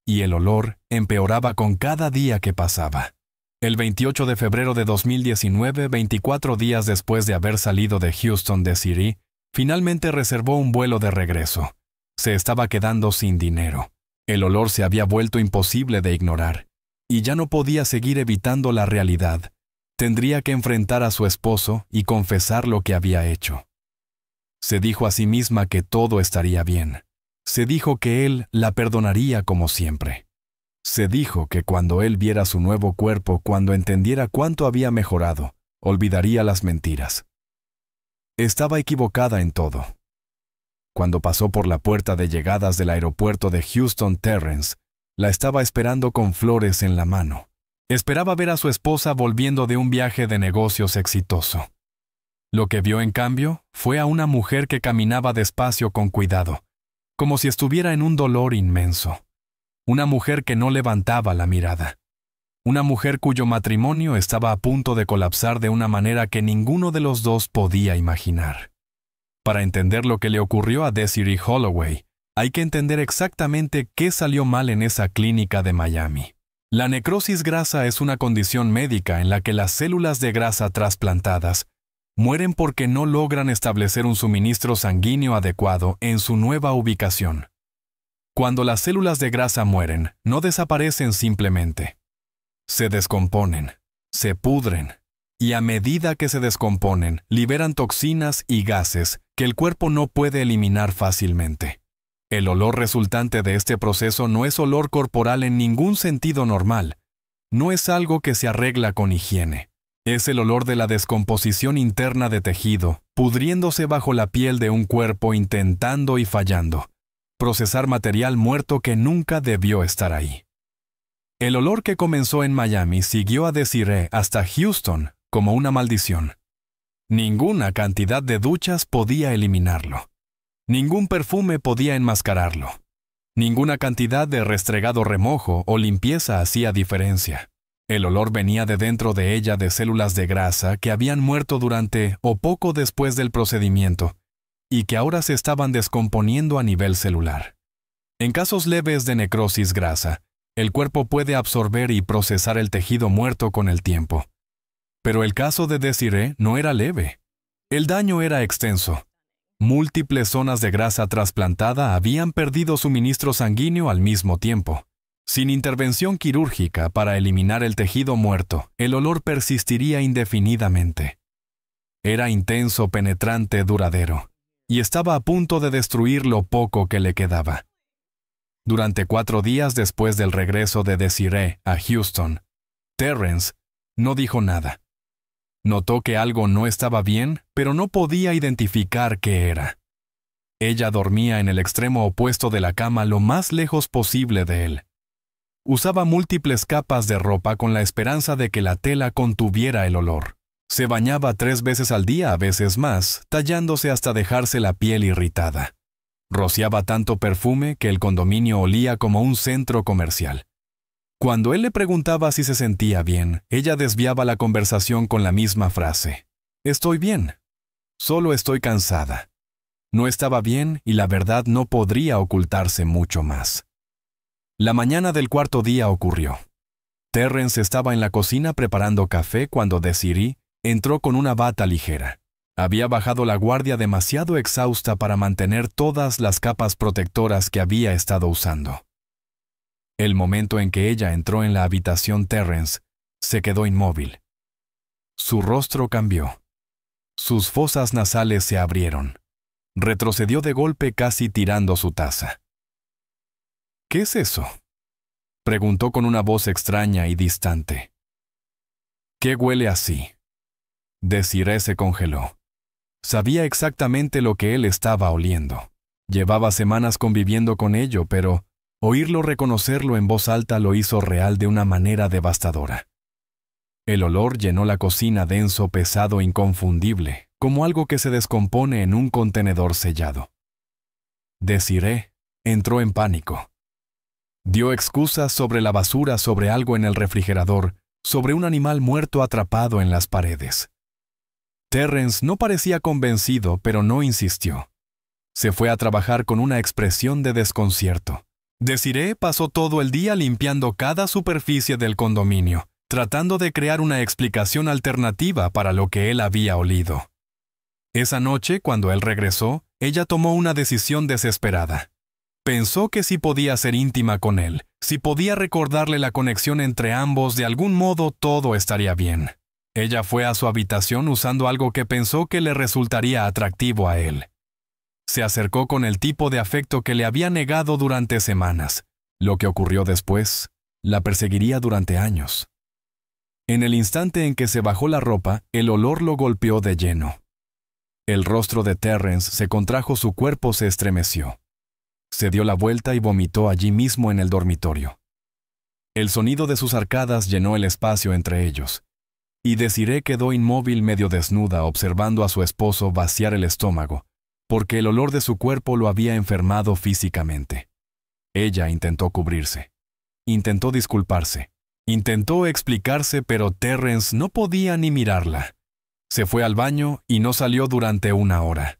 Y el olor empeoraba con cada día que pasaba. El 28 de febrero de 2019, 24 días después de haber salido de Houston, Desiree finalmente reservó un vuelo de regreso. Se estaba quedando sin dinero. El olor se había vuelto imposible de ignorar. Y ya no podía seguir evitando la realidad. Tendría que enfrentar a su esposo y confesar lo que había hecho. Se dijo a sí misma que todo estaría bien. Se dijo que él la perdonaría como siempre. Se dijo que cuando él viera su nuevo cuerpo, cuando entendiera cuánto había mejorado, olvidaría las mentiras. Estaba equivocada en todo. Cuando pasó por la puerta de llegadas del aeropuerto de Houston, Terrence la estaba esperando con flores en la mano. Esperaba ver a su esposa volviendo de un viaje de negocios exitoso. Lo que vio, en cambio, fue a una mujer que caminaba despacio con cuidado, como si estuviera en un dolor inmenso. Una mujer que no levantaba la mirada. Una mujer cuyo matrimonio estaba a punto de colapsar de una manera que ninguno de los dos podía imaginar. Para entender lo que le ocurrió a Desiree Holloway, hay que entender exactamente qué salió mal en esa clínica de Miami. La necrosis grasa es una condición médica en la que las células de grasa trasplantadas mueren porque no logran establecer un suministro sanguíneo adecuado en su nueva ubicación. Cuando las células de grasa mueren, no desaparecen simplemente. Se descomponen, se pudren, y a medida que se descomponen, liberan toxinas y gases que el cuerpo no puede eliminar fácilmente. El olor resultante de este proceso no es olor corporal en ningún sentido normal. No es algo que se arregla con higiene. Es el olor de la descomposición interna de tejido, pudriéndose bajo la piel de un cuerpo, intentando y fallando. Procesar material muerto que nunca debió estar ahí. El olor que comenzó en Miami siguió a Desiree hasta Houston como una maldición. Ninguna cantidad de duchas podía eliminarlo. Ningún perfume podía enmascararlo. Ninguna cantidad de restregado remojo o limpieza hacía diferencia. El olor venía de dentro de ella, de células de grasa que habían muerto durante o poco después del procedimiento y que ahora se estaban descomponiendo a nivel celular. En casos leves de necrosis grasa, el cuerpo puede absorber y procesar el tejido muerto con el tiempo. Pero el caso de Desiree no era leve. El daño era extenso. Múltiples zonas de grasa trasplantada habían perdido suministro sanguíneo al mismo tiempo. Sin intervención quirúrgica para eliminar el tejido muerto, el olor persistiría indefinidamente. Era intenso, penetrante, duradero, y estaba a punto de destruir lo poco que le quedaba. Durante 4 días después del regreso de Desiree a Houston, Terrence no dijo nada. Notó que algo no estaba bien, pero no podía identificar qué era. Ella dormía en el extremo opuesto de la cama, lo más lejos posible de él. Usaba múltiples capas de ropa con la esperanza de que la tela contuviera el olor. Se bañaba 3 veces al día, a veces más, tallándose hasta dejarse la piel irritada. Rociaba tanto perfume que el condominio olía como un centro comercial. Cuando él le preguntaba si se sentía bien, ella desviaba la conversación con la misma frase. «Estoy bien. Solo estoy cansada». No estaba bien y la verdad no podría ocultarse mucho más. La mañana del 4º día ocurrió. Terrence estaba en la cocina preparando café cuando Desiree entró con una bata ligera. Había bajado la guardia demasiado exhausta para mantener todas las capas protectoras que había estado usando. El momento en que ella entró en la habitación, Terrence se quedó inmóvil. Su rostro cambió. Sus fosas nasales se abrieron. Retrocedió de golpe, casi tirando su taza. «¿Qué es eso?», preguntó con una voz extraña y distante. «¿Qué huele así?». Desiree se congeló. Sabía exactamente lo que él estaba oliendo. Llevaba semanas conviviendo con ello, pero oírlo reconocerlo en voz alta lo hizo real de una manera devastadora. El olor llenó la cocina, denso, pesado, inconfundible, como algo que se descompone en un contenedor sellado. Desiree entró en pánico. Dio excusas sobre la basura, sobre algo en el refrigerador, sobre un animal muerto atrapado en las paredes. Terrence no parecía convencido, pero no insistió. Se fue a trabajar con una expresión de desconcierto. Desiree pasó todo el día limpiando cada superficie del condominio, tratando de crear una explicación alternativa para lo que él había olido. Esa noche, cuando él regresó, ella tomó una decisión desesperada. Pensó que si podía ser íntima con él, si podía recordarle la conexión entre ambos, de algún modo todo estaría bien. Ella fue a su habitación usando algo que pensó que le resultaría atractivo a él. Se acercó con el tipo de afecto que le había negado durante semanas. Lo que ocurrió después la perseguiría durante años. En el instante en que se bajó la ropa, el olor lo golpeó de lleno. El rostro de Terrence se contrajo, su cuerpo se estremeció. Se dio la vuelta y vomitó allí mismo en el dormitorio. El sonido de sus arcadas llenó el espacio entre ellos, y Desiree quedó inmóvil, medio desnuda, observando a su esposo vaciar el estómago, porque el olor de su cuerpo lo había enfermado físicamente. Ella intentó cubrirse. Intentó disculparse. Intentó explicarse, pero Terrence no podía ni mirarla. Se fue al baño y no salió durante 1 hora.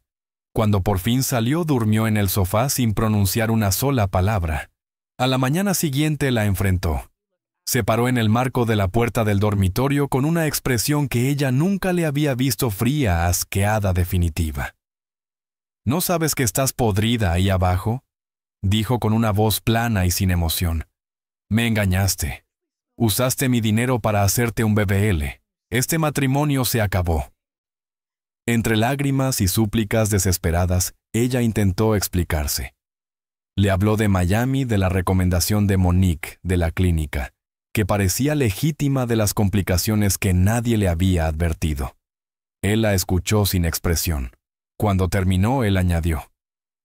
Cuando por fin salió, durmió en el sofá sin pronunciar una sola palabra. A la mañana siguiente la enfrentó. Se paró en el marco de la puerta del dormitorio con una expresión que ella nunca le había visto, fría, asqueada, definitiva. «¿No sabes que estás podrida ahí abajo?», dijo con una voz plana y sin emoción. «Me engañaste. Usaste mi dinero para hacerte un BBL. Este matrimonio se acabó». Entre lágrimas y súplicas desesperadas, ella intentó explicarse. Le habló de Miami, de la recomendación de Monique, de la clínica, que parecía legítima, de las complicaciones que nadie le había advertido. Él la escuchó sin expresión. Cuando terminó, él añadió: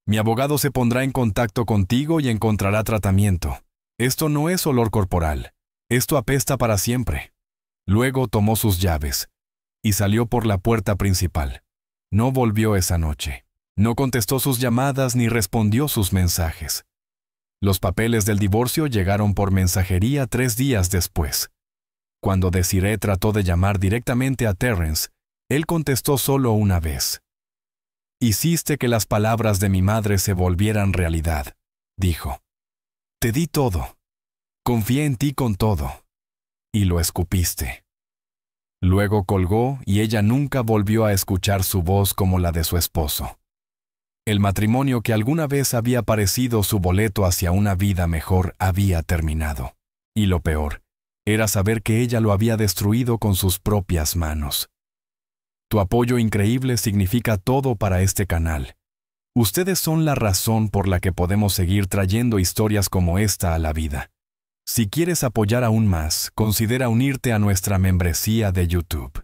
«Mi abogado se pondrá en contacto contigo y encontrará tratamiento. Esto no es olor corporal. Esto apesta para siempre». Luego tomó sus llaves y salió por la puerta principal. No volvió esa noche. No contestó sus llamadas ni respondió sus mensajes. Los papeles del divorcio llegaron por mensajería 3 días después. Cuando Desiree trató de llamar directamente a Terrence, él contestó solo una vez. «Hiciste que las palabras de mi madre se volvieran realidad», dijo. «Te di todo. Confié en ti con todo. Y lo escupiste». Luego colgó y ella nunca volvió a escuchar su voz como la de su esposo. El matrimonio que alguna vez había parecido su boleto hacia una vida mejor había terminado. Y lo peor era saber que ella lo había destruido con sus propias manos. Tu apoyo increíble significa todo para este canal. Ustedes son la razón por la que podemos seguir trayendo historias como esta a la vida. Si quieres apoyar aún más, considera unirte a nuestra membresía de YouTube.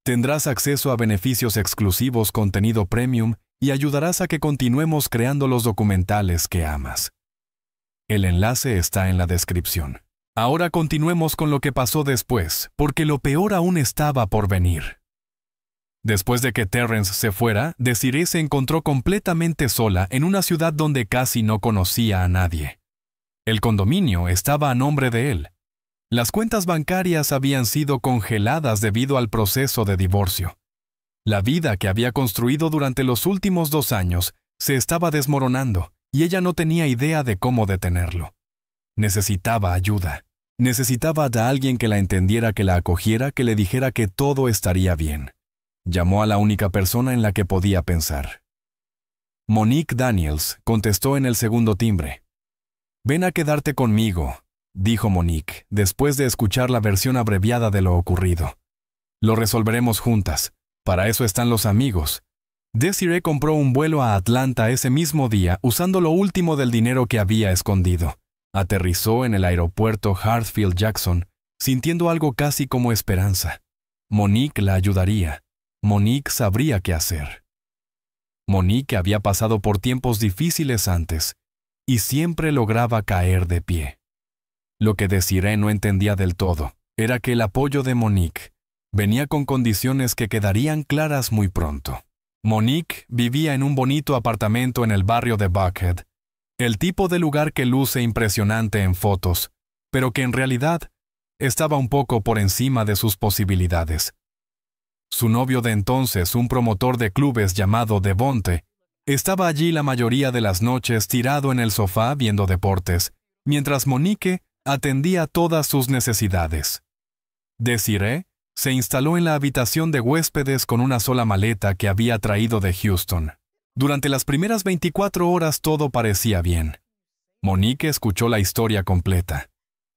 Tendrás acceso a beneficios exclusivos, contenido premium, y ayudarás a que continuemos creando los documentales que amas. El enlace está en la descripción. Ahora continuemos con lo que pasó después, porque lo peor aún estaba por venir. Después de que Terrence se fuera, Desiree se encontró completamente sola en una ciudad donde casi no conocía a nadie. El condominio estaba a nombre de él. Las cuentas bancarias habían sido congeladas debido al proceso de divorcio. La vida que había construido durante los últimos 2 años se estaba desmoronando y ella no tenía idea de cómo detenerlo. Necesitaba ayuda. Necesitaba de alguien que la entendiera, que la acogiera, que le dijera que todo estaría bien. Llamó a la única persona en la que podía pensar. Monique Daniels contestó en el segundo timbre. «Ven a quedarte conmigo», dijo Monique, después de escuchar la versión abreviada de lo ocurrido. «Lo resolveremos juntas. Para eso están los amigos». Desiree compró un vuelo a Atlanta ese mismo día usando lo último del dinero que había escondido. Aterrizó en el aeropuerto Hartsfield-Jackson, sintiendo algo casi como esperanza. Monique la ayudaría. Monique sabría qué hacer. Monique había pasado por tiempos difíciles antes y siempre lograba caer de pie. Lo que Desiree no entendía del todo era que el apoyo de Monique venía con condiciones que quedarían claras muy pronto. Monique vivía en un bonito apartamento en el barrio de Buckhead, el tipo de lugar que luce impresionante en fotos, pero que en realidad estaba un poco por encima de sus posibilidades. Su novio de entonces, un promotor de clubes llamado Devonte, estaba allí la mayoría de las noches tirado en el sofá viendo deportes, mientras Monique atendía todas sus necesidades. Desiree se instaló en la habitación de huéspedes con una sola maleta que había traído de Houston. Durante las primeras 24 horas todo parecía bien. Monique escuchó la historia completa.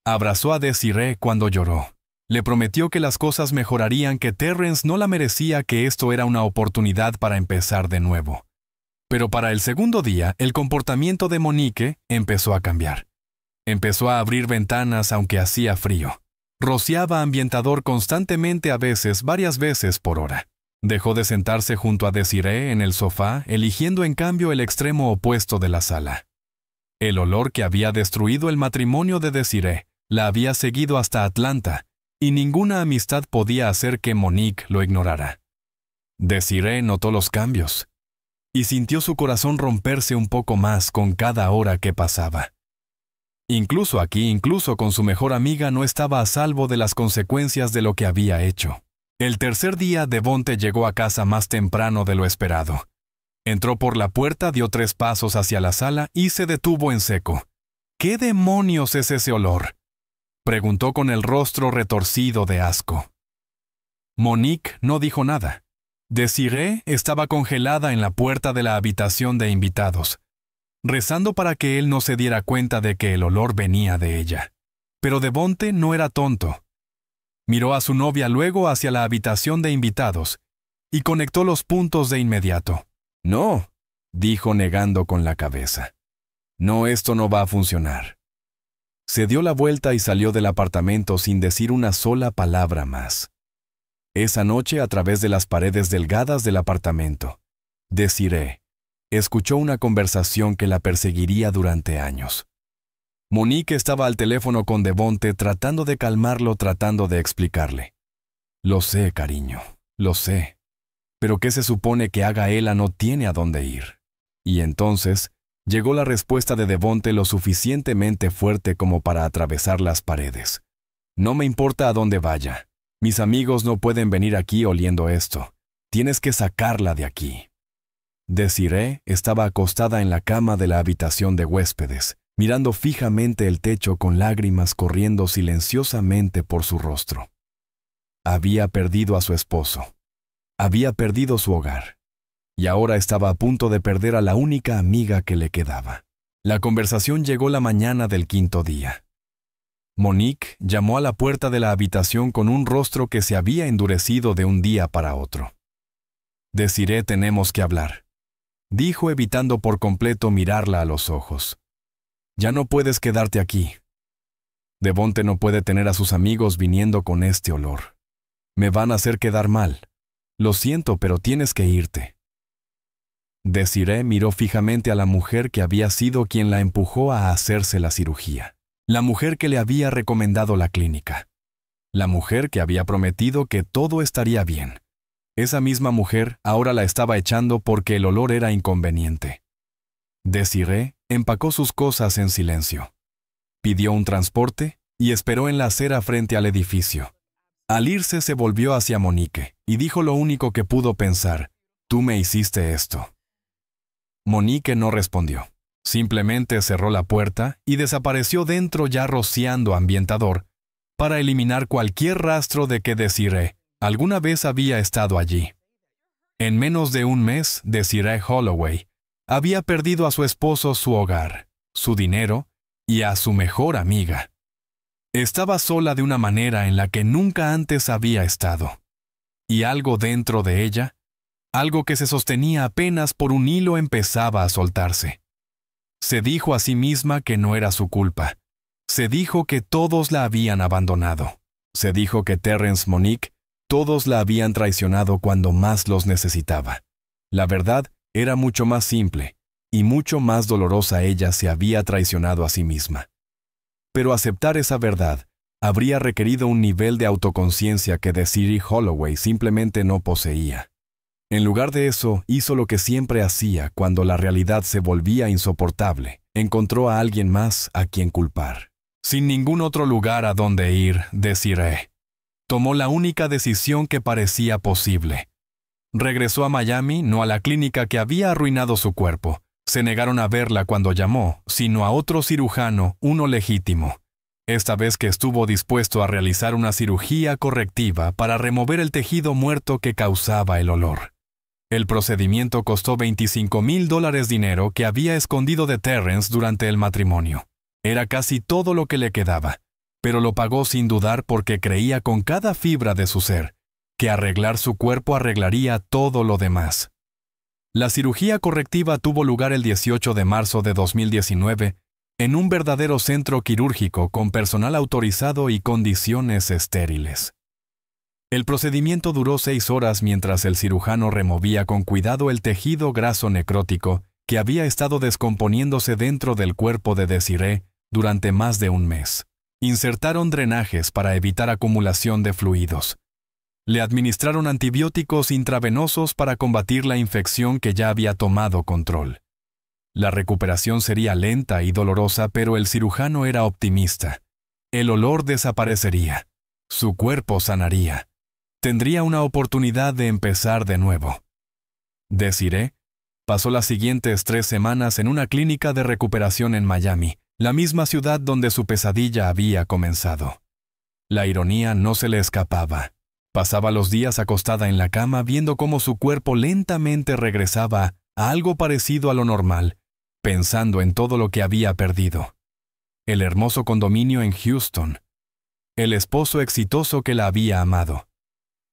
Abrazó a Desiree cuando lloró. Le prometió que las cosas mejorarían, que Terrence no la merecía, que esto era una oportunidad para empezar de nuevo. Pero para el segundo día, el comportamiento de Monique empezó a cambiar. Empezó a abrir ventanas aunque hacía frío. Rociaba ambientador constantemente, a veces, varias veces por hora. Dejó de sentarse junto a Desiree en el sofá, eligiendo en cambio el extremo opuesto de la sala. El olor que había destruido el matrimonio de Desiree la había seguido hasta Atlanta, y ninguna amistad podía hacer que Monique lo ignorara. Desiree notó los cambios, y sintió su corazón romperse un poco más con cada hora que pasaba. Incluso aquí, incluso con su mejor amiga, no estaba a salvo de las consecuencias de lo que había hecho. El tercer día, Devonte llegó a casa más temprano de lo esperado. Entró por la puerta, dio 3 pasos hacia la sala y se detuvo en seco. «¿Qué demonios es ese olor?», preguntó con el rostro retorcido de asco. Monique no dijo nada. Desiree estaba congelada en la puerta de la habitación de invitados, rezando para que él no se diera cuenta de que el olor venía de ella. Pero Devonte no era tonto. Miró a su novia luego hacia la habitación de invitados y conectó los puntos de inmediato. «No», dijo negando con la cabeza. «No, esto no va a funcionar». Se dio la vuelta y salió del apartamento sin decir una sola palabra más. Esa noche, a través de las paredes delgadas del apartamento, Desiree escuchó una conversación que la perseguiría durante años. Monique estaba al teléfono con Devonte tratando de calmarlo, tratando de explicarle. «Lo sé, cariño, lo sé. Pero ¿qué se supone que haga Ella? No tiene a dónde ir». Y entonces llegó la respuesta de Devonte lo suficientemente fuerte como para atravesar las paredes. «No me importa a dónde vaya. Mis amigos no pueden venir aquí oliendo esto. Tienes que sacarla de aquí». Desiree estaba acostada en la cama de la habitación de huéspedes, mirando fijamente el techo con lágrimas corriendo silenciosamente por su rostro. Había perdido a su esposo. Había perdido su hogar. Y ahora estaba a punto de perder a la única amiga que le quedaba. La conversación llegó la mañana del 5.º día. Monique llamó a la puerta de la habitación con un rostro que se había endurecido de un día para otro. «Desiree, tenemos que hablar», dijo, evitando por completo mirarla a los ojos. «Ya no puedes quedarte aquí. Devonte no puede tener a sus amigos viniendo con este olor. Me van a hacer quedar mal. Lo siento, pero tienes que irte». Desiree miró fijamente a la mujer que había sido quien la empujó a hacerse la cirugía. La mujer que le había recomendado la clínica. La mujer que había prometido que todo estaría bien. Esa misma mujer ahora la estaba echando porque el olor era inconveniente. Desiree empacó sus cosas en silencio. Pidió un transporte y esperó en la acera frente al edificio. Al irse se volvió hacia Monique y dijo lo único que pudo pensar: «Tú me hiciste esto». Monique no respondió. Simplemente cerró la puerta y desapareció dentro, ya rociando ambientador, para eliminar cualquier rastro de que Desiree alguna vez había estado allí. En menos de un mes, Desiree Holloway había perdido a su esposo, su hogar, su dinero y a su mejor amiga. Estaba sola de una manera en la que nunca antes había estado. Y algo dentro de ella, algo que se sostenía apenas por un hilo, empezaba a soltarse. Se dijo a sí misma que no era su culpa. Se dijo que todos la habían abandonado. Se dijo que Terrence, Monique, todos la habían traicionado cuando más los necesitaba. La verdad era mucho más simple, y mucho más dolorosa. Ella se había traicionado a sí misma. Pero aceptar esa verdad habría requerido un nivel de autoconciencia que Desiree Holloway simplemente no poseía. En lugar de eso, hizo lo que siempre hacía cuando la realidad se volvía insoportable. Encontró a alguien más a quien culpar. Sin ningún otro lugar a donde ir, Desiree tomó la única decisión que parecía posible. Regresó a Miami, no a la clínica que había arruinado su cuerpo. Se negaron a verla cuando llamó, sino a otro cirujano, uno legítimo. Esta vez que estuvo dispuesto a realizar una cirugía correctiva para remover el tejido muerto que causaba el olor. El procedimiento costó $25,000, dinero que había escondido de Terrence durante el matrimonio. Era casi todo lo que le quedaba, pero lo pagó sin dudar porque creía con cada fibra de su ser que arreglar su cuerpo arreglaría todo lo demás. La cirugía correctiva tuvo lugar el 18 de marzo de 2019 en un verdadero centro quirúrgico con personal autorizado y condiciones estériles. El procedimiento duró 6 horas mientras el cirujano removía con cuidado el tejido graso necrótico que había estado descomponiéndose dentro del cuerpo de Desiree durante más de un mes. Insertaron drenajes para evitar acumulación de fluidos. Le administraron antibióticos intravenosos para combatir la infección que ya había tomado control. La recuperación sería lenta y dolorosa, pero el cirujano era optimista. El olor desaparecería. Su cuerpo sanaría. Tendría una oportunidad de empezar de nuevo. Desiree pasó las siguientes 3 semanas en una clínica de recuperación en Miami, la misma ciudad donde su pesadilla había comenzado. La ironía no se le escapaba. Pasaba los días acostada en la cama viendo cómo su cuerpo lentamente regresaba a algo parecido a lo normal, pensando en todo lo que había perdido. El hermoso condominio en Houston. El esposo exitoso que la había amado.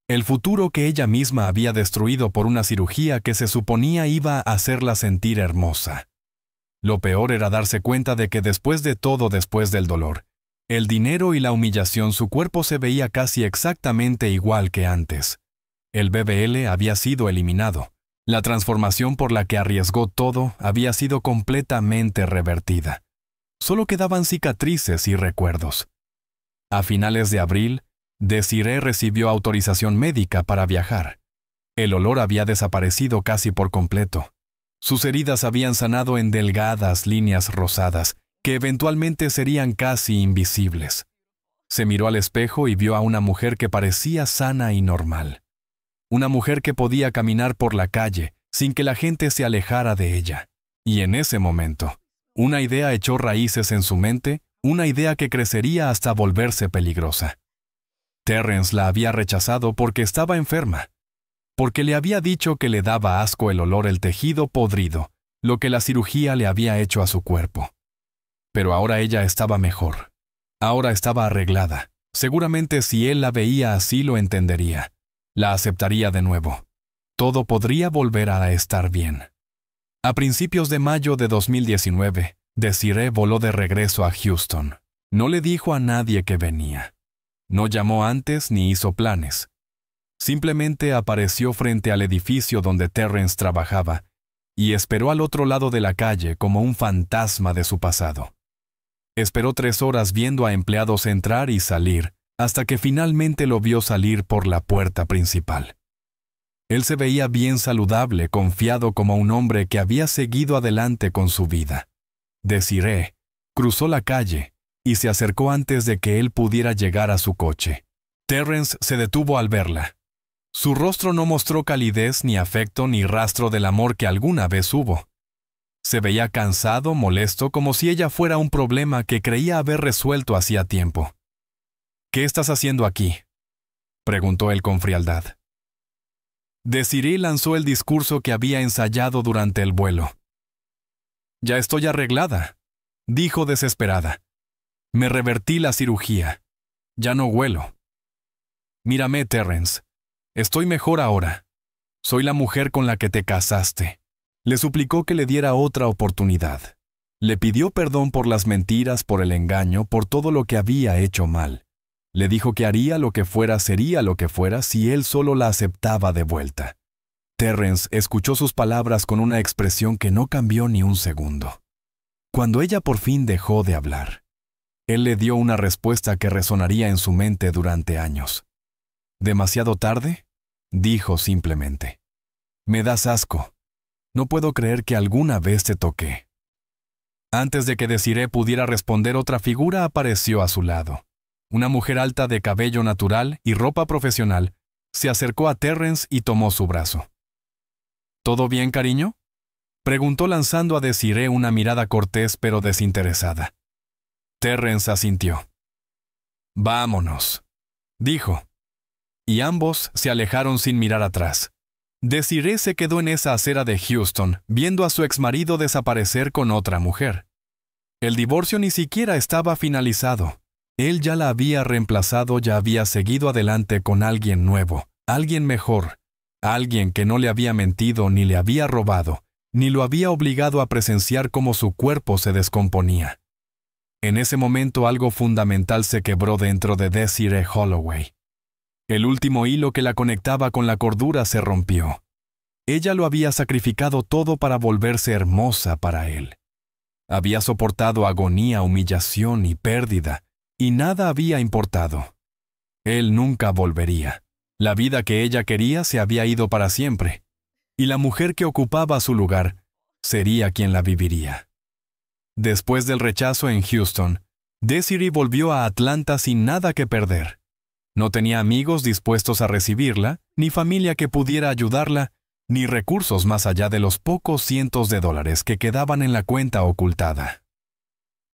El futuro que ella misma había destruido por una cirugía que se suponía iba a hacerla sentir hermosa. Lo peor era darse cuenta de que después de todo, después del dolor, el dinero y la humillación, su cuerpo se veía casi exactamente igual que antes. El BBL había sido eliminado. La transformación por la que arriesgó todo había sido completamente revertida. Solo quedaban cicatrices y recuerdos. A finales de abril, Desiree recibió autorización médica para viajar. El olor había desaparecido casi por completo. Sus heridas habían sanado en delgadas líneas rosadas, que eventualmente serían casi invisibles. Se miró al espejo y vio a una mujer que parecía sana y normal. Una mujer que podía caminar por la calle sin que la gente se alejara de ella. Y en ese momento, una idea echó raíces en su mente, una idea que crecería hasta volverse peligrosa. Terrence la había rechazado porque estaba enferma, porque le había dicho que le daba asco el olor, el tejido podrido, lo que la cirugía le había hecho a su cuerpo. Pero ahora ella estaba mejor. Ahora estaba arreglada. Seguramente si él la veía así lo entendería. La aceptaría de nuevo. Todo podría volver a estar bien. A principios de mayo de 2019, Desiree voló de regreso a Houston. No le dijo a nadie que venía. No llamó antes ni hizo planes. Simplemente apareció frente al edificio donde Terrence trabajaba y esperó al otro lado de la calle como un fantasma de su pasado. Esperó 3 horas viendo a empleados entrar y salir, hasta que finalmente lo vio salir por la puerta principal. Él se veía bien saludable, confiado como un hombre que había seguido adelante con su vida. Desiree cruzó la calle y se acercó antes de que él pudiera llegar a su coche. Terrence se detuvo al verla. Su rostro no mostró calidez, ni afecto, ni rastro del amor que alguna vez hubo. Se veía cansado, molesto, como si ella fuera un problema que creía haber resuelto hacía tiempo. ¿Qué estás haciendo aquí?, preguntó él con frialdad. Desiree lanzó el discurso que había ensayado durante el vuelo. «Ya estoy arreglada», dijo desesperada. «Me revertí la cirugía. Ya no huelo. Mírame, Terrence. Estoy mejor ahora. Soy la mujer con la que te casaste». Le suplicó que le diera otra oportunidad. Le pidió perdón por las mentiras, por el engaño, por todo lo que había hecho mal. Le dijo que haría lo que fuera, sería lo que fuera, si él solo la aceptaba de vuelta. Terrence escuchó sus palabras con una expresión que no cambió ni un segundo. Cuando ella por fin dejó de hablar, él le dio una respuesta que resonaría en su mente durante años. «¿Demasiado tarde?», dijo simplemente. «Me das asco. No puedo creer que alguna vez te toqué». Antes de que Desiree pudiera responder, otra figura apareció a su lado. Una mujer alta de cabello natural y ropa profesional se acercó a Terrence y tomó su brazo. «¿Todo bien, cariño?», preguntó lanzando a Desiree una mirada cortés pero desinteresada. Terrence asintió. «Vámonos», dijo. Y ambos se alejaron sin mirar atrás. Desiree se quedó en esa acera de Houston, viendo a su exmarido desaparecer con otra mujer. El divorcio ni siquiera estaba finalizado. Él ya la había reemplazado, ya había seguido adelante con alguien nuevo, alguien mejor, alguien que no le había mentido ni le había robado, ni lo había obligado a presenciar cómo su cuerpo se descomponía. En ese momento algo fundamental se quebró dentro de Desiree Holloway. El último hilo que la conectaba con la cordura se rompió. Ella lo había sacrificado todo para volverse hermosa para él. Había soportado agonía, humillación y pérdida, y nada había importado. Él nunca volvería. La vida que ella quería se había ido para siempre, y la mujer que ocupaba su lugar sería quien la viviría. Después del rechazo en Houston, Desiree volvió a Atlanta sin nada que perder. No tenía amigos dispuestos a recibirla, ni familia que pudiera ayudarla, ni recursos más allá de los pocos cientos de dólares que quedaban en la cuenta ocultada.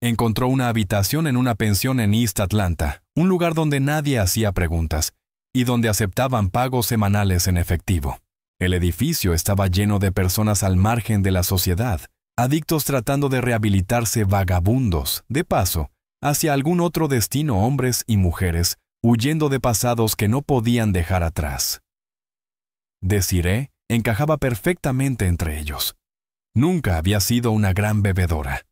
Encontró una habitación en una pensión en East Atlanta, un lugar donde nadie hacía preguntas, y donde aceptaban pagos semanales en efectivo. El edificio estaba lleno de personas al margen de la sociedad, adictos tratando de rehabilitarse, vagabundos, de paso, hacia algún otro destino, hombres y mujeres, huyendo de pasados que no podían dejar atrás. Desiree encajaba perfectamente entre ellos. Nunca había sido una gran bebedora.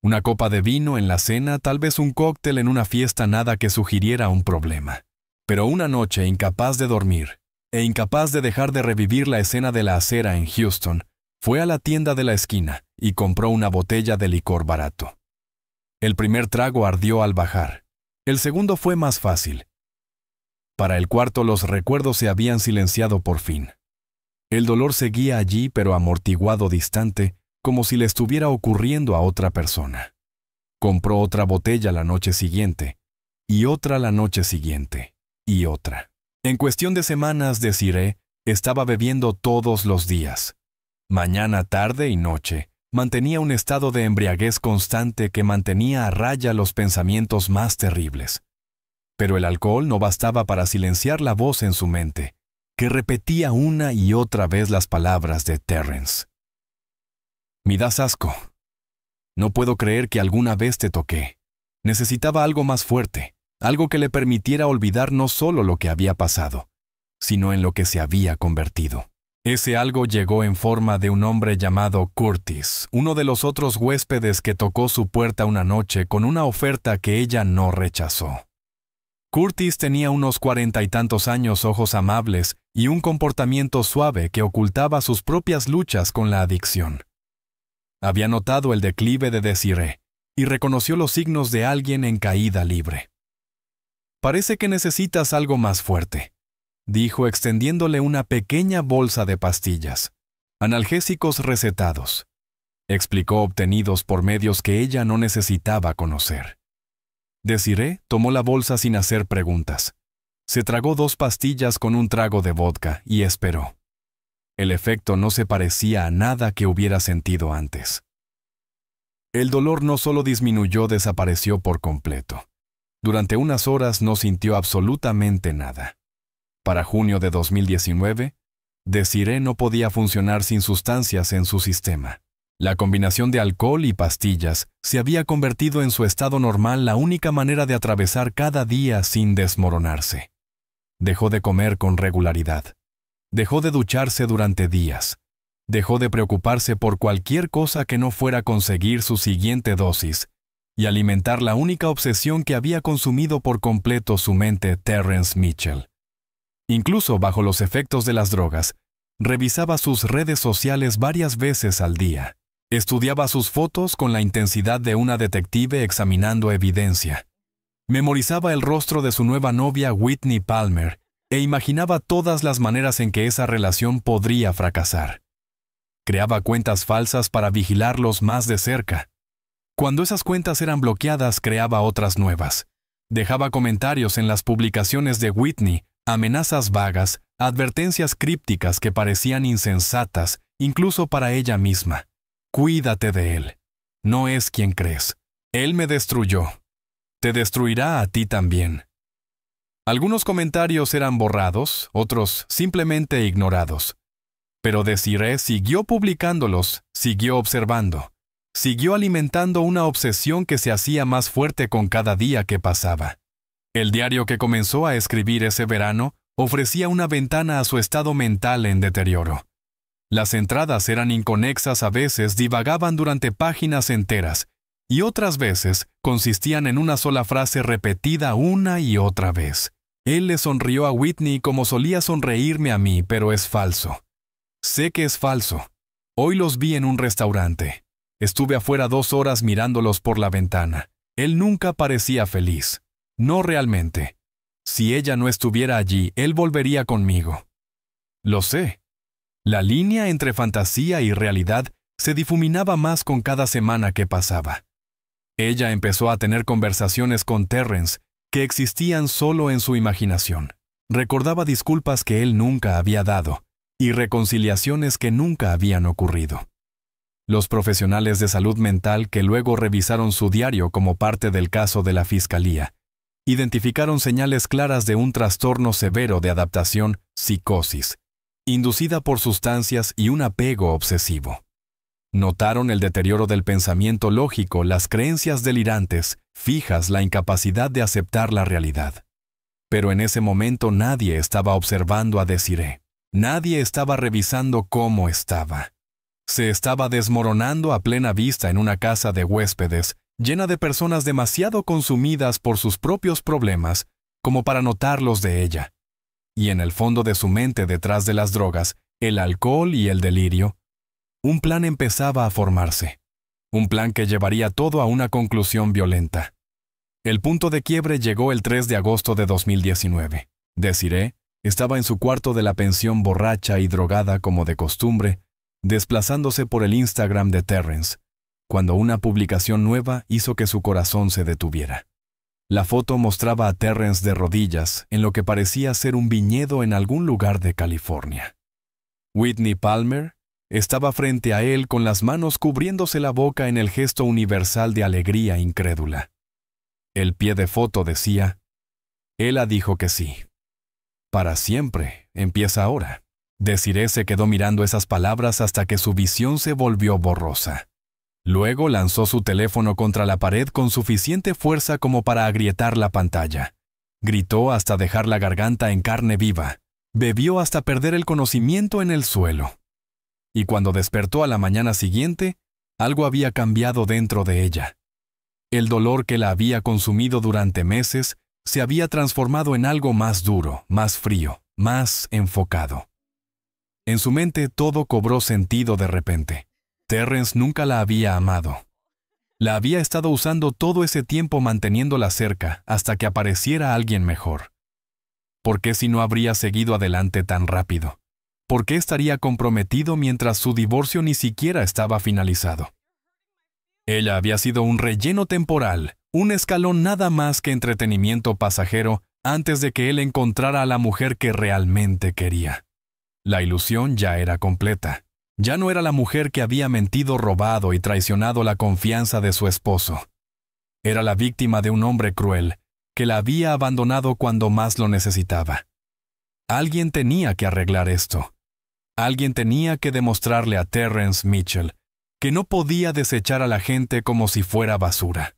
Una copa de vino en la cena, tal vez un cóctel en una fiesta, nada que sugiriera un problema. Pero una noche, incapaz de dormir, e incapaz de dejar de revivir la escena de la acera en Houston, fue a la tienda de la esquina y compró una botella de licor barato. El primer trago ardió al bajar. El segundo fue más fácil. Para el cuarto los recuerdos se habían silenciado por fin. El dolor seguía allí, pero amortiguado, distante, como si le estuviera ocurriendo a otra persona. Compró otra botella la noche siguiente, y otra la noche siguiente, y otra. En cuestión de semanas, Desiree estaba bebiendo todos los días. Mañana, tarde y noche, mantenía un estado de embriaguez constante que mantenía a raya los pensamientos más terribles. Pero el alcohol no bastaba para silenciar la voz en su mente, que repetía una y otra vez las palabras de Terrence. «Me das asco. No puedo creer que alguna vez te toqué. Necesitaba algo más fuerte, algo que le permitiera olvidar no solo lo que había pasado, sino en lo que se había convertido». Ese algo llegó en forma de un hombre llamado Curtis, uno de los otros huéspedes que tocó su puerta una noche con una oferta que ella no rechazó. Curtis tenía unos 40 y tantos años, ojos amables y un comportamiento suave que ocultaba sus propias luchas con la adicción. Había notado el declive de Desiree y reconoció los signos de alguien en caída libre. «Parece que necesitas algo más fuerte», dijo extendiéndole una pequeña bolsa de pastillas. «Analgésicos recetados», explicó, obtenidos por medios que ella no necesitaba conocer. Desiree tomó la bolsa sin hacer preguntas. Se tragó 2 pastillas con un trago de vodka y esperó. El efecto no se parecía a nada que hubiera sentido antes. El dolor no solo disminuyó, desapareció por completo. Durante unas horas no sintió absolutamente nada. Para junio de 2019, Desiree no podía funcionar sin sustancias en su sistema. La combinación de alcohol y pastillas se había convertido en su estado normal, la única manera de atravesar cada día sin desmoronarse. Dejó de comer con regularidad. Dejó de ducharse durante días. Dejó de preocuparse por cualquier cosa que no fuera conseguir su siguiente dosis y alimentar la única obsesión que había consumido por completo su mente, Terrence Mitchell. Incluso bajo los efectos de las drogas, revisaba sus redes sociales varias veces al día. Estudiaba sus fotos con la intensidad de una detective examinando evidencia. Memorizaba el rostro de su nueva novia Whitney Palmer e imaginaba todas las maneras en que esa relación podría fracasar. Creaba cuentas falsas para vigilarlos más de cerca. Cuando esas cuentas eran bloqueadas, creaba otras nuevas. Dejaba comentarios en las publicaciones de Whitney, amenazas vagas, advertencias crípticas que parecían insensatas, incluso para ella misma. Cuídate de él. No es quien crees. Él me destruyó. Te destruirá a ti también. Algunos comentarios eran borrados, otros simplemente ignorados. Pero Desiree siguió publicándolos, siguió observando, siguió alimentando una obsesión que se hacía más fuerte con cada día que pasaba. El diario que comenzó a escribir ese verano ofrecía una ventana a su estado mental en deterioro. Las entradas eran inconexas, a veces divagaban durante páginas enteras, y otras veces consistían en una sola frase repetida una y otra vez. Él le sonrió a Whitney como solía sonreírme a mí, pero es falso. Sé que es falso. Hoy los vi en un restaurante. Estuve afuera 2 horas mirándolos por la ventana. Él nunca parecía feliz. No realmente. Si ella no estuviera allí, él volvería conmigo. Lo sé. La línea entre fantasía y realidad se difuminaba más con cada semana que pasaba. Ella empezó a tener conversaciones con Terrence que existían solo en su imaginación. Recordaba disculpas que él nunca había dado y reconciliaciones que nunca habían ocurrido. Los profesionales de salud mental que luego revisaron su diario como parte del caso de la fiscalía identificaron señales claras de un trastorno severo de adaptación, psicosis, inducida por sustancias y un apego obsesivo. Notaron el deterioro del pensamiento lógico, las creencias delirantes, fijas, la incapacidad de aceptar la realidad. Pero en ese momento nadie estaba observando a Desiree. Nadie estaba revisando cómo estaba. Se estaba desmoronando a plena vista en una casa de huéspedes, llena de personas demasiado consumidas por sus propios problemas como para notarlos de ella. Y en el fondo de su mente, detrás de las drogas, el alcohol y el delirio, un plan empezaba a formarse. Un plan que llevaría todo a una conclusión violenta. El punto de quiebre llegó el 3 de agosto de 2019. Desiree estaba en su cuarto de la pensión borracha y drogada como de costumbre, desplazándose por el Instagram de Terrence, cuando una publicación nueva hizo que su corazón se detuviera. La foto mostraba a Terrence de rodillas en lo que parecía ser un viñedo en algún lugar de California. Whitney Palmer estaba frente a él con las manos cubriéndose la boca en el gesto universal de alegría incrédula. El pie de foto decía, «Ella dijo que sí. Para siempre, empieza ahora». Desiree se quedó mirando esas palabras hasta que su visión se volvió borrosa. Luego lanzó su teléfono contra la pared con suficiente fuerza como para agrietar la pantalla. Gritó hasta dejar la garganta en carne viva. Bebió hasta perder el conocimiento en el suelo. Y cuando despertó a la mañana siguiente, algo había cambiado dentro de ella. El dolor que la había consumido durante meses se había transformado en algo más duro, más frío, más enfocado. En su mente todo cobró sentido de repente. Terrence nunca la había amado. La había estado usando todo ese tiempo manteniéndola cerca hasta que apareciera alguien mejor. ¿Por qué si no habría seguido adelante tan rápido? ¿Por qué estaría comprometido mientras su divorcio ni siquiera estaba finalizado? Ella había sido un relleno temporal, un escalón nada más que entretenimiento pasajero antes de que él encontrara a la mujer que realmente quería. La ilusión ya era completa. Ya no era la mujer que había mentido, robado y traicionado la confianza de su esposo. Era la víctima de un hombre cruel, que la había abandonado cuando más lo necesitaba. Alguien tenía que arreglar esto. Alguien tenía que demostrarle a Terrence Mitchell que no podía desechar a la gente como si fuera basura.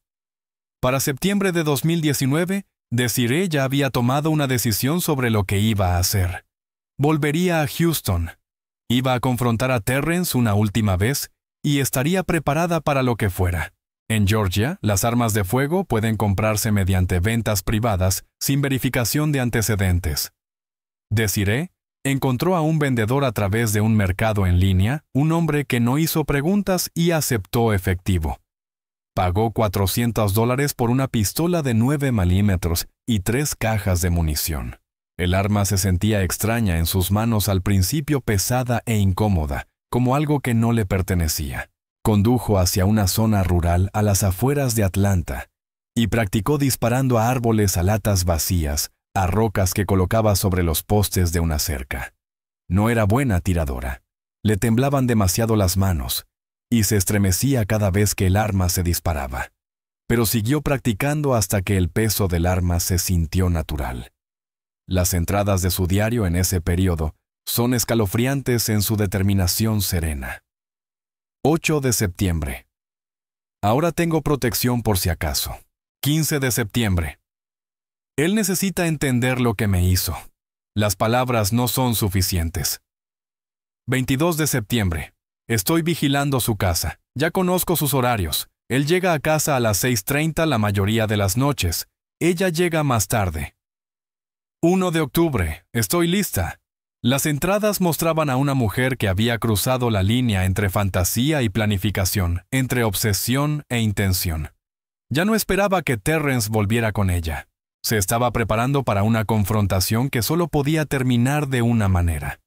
Para septiembre de 2019, Desiree ya había tomado una decisión sobre lo que iba a hacer. Volvería a Houston. Iba a confrontar a Terrence una última vez y estaría preparada para lo que fuera. En Georgia, las armas de fuego pueden comprarse mediante ventas privadas sin verificación de antecedentes. Desiree encontró a un vendedor a través de un mercado en línea, un hombre que no hizo preguntas y aceptó efectivo. Pagó $400 por una pistola de 9 milímetros y 3 cajas de munición. El arma se sentía extraña en sus manos, al principio pesada e incómoda, como algo que no le pertenecía. Condujo hacia una zona rural a las afueras de Atlanta y practicó disparando a árboles, a latas vacías, a rocas que colocaba sobre los postes de una cerca. No era buena tiradora. Le temblaban demasiado las manos y se estremecía cada vez que el arma se disparaba. Pero siguió practicando hasta que el peso del arma se sintió natural. Las entradas de su diario en ese periodo son escalofriantes en su determinación serena. 8 de septiembre. Ahora tengo protección por si acaso. 15 de septiembre. Él necesita entender lo que me hizo. Las palabras no son suficientes. 22 de septiembre. Estoy vigilando su casa. Ya conozco sus horarios. Él llega a casa a las 6:30 la mayoría de las noches. Ella llega más tarde. 1 de octubre. Estoy lista. Las entradas mostraban a una mujer que había cruzado la línea entre fantasía y planificación, entre obsesión e intención. Ya no esperaba que Terrence volviera con ella. Se estaba preparando para una confrontación que solo podía terminar de una manera.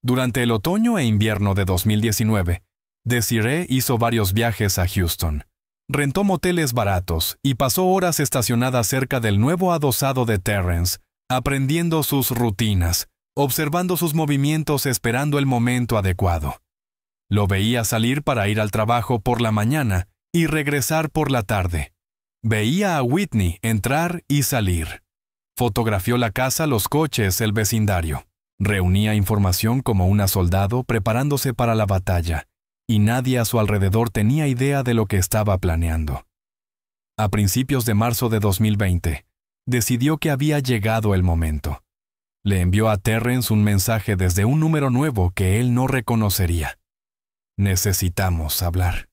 Durante el otoño e invierno de 2019, Desiree hizo varios viajes a Houston. Rentó moteles baratos y pasó horas estacionada cerca del nuevo adosado de Terrence, aprendiendo sus rutinas, observando sus movimientos, esperando el momento adecuado. Lo veía salir para ir al trabajo por la mañana y regresar por la tarde. Veía a Whitney entrar y salir. Fotografió la casa, los coches, el vecindario. Reunía información como una soldado preparándose para la batalla, y nadie a su alrededor tenía idea de lo que estaba planeando. A principios de marzo de 2020, decidió que había llegado el momento. Le envió a Terrence un mensaje desde un número nuevo que él no reconocería. Necesitamos hablar.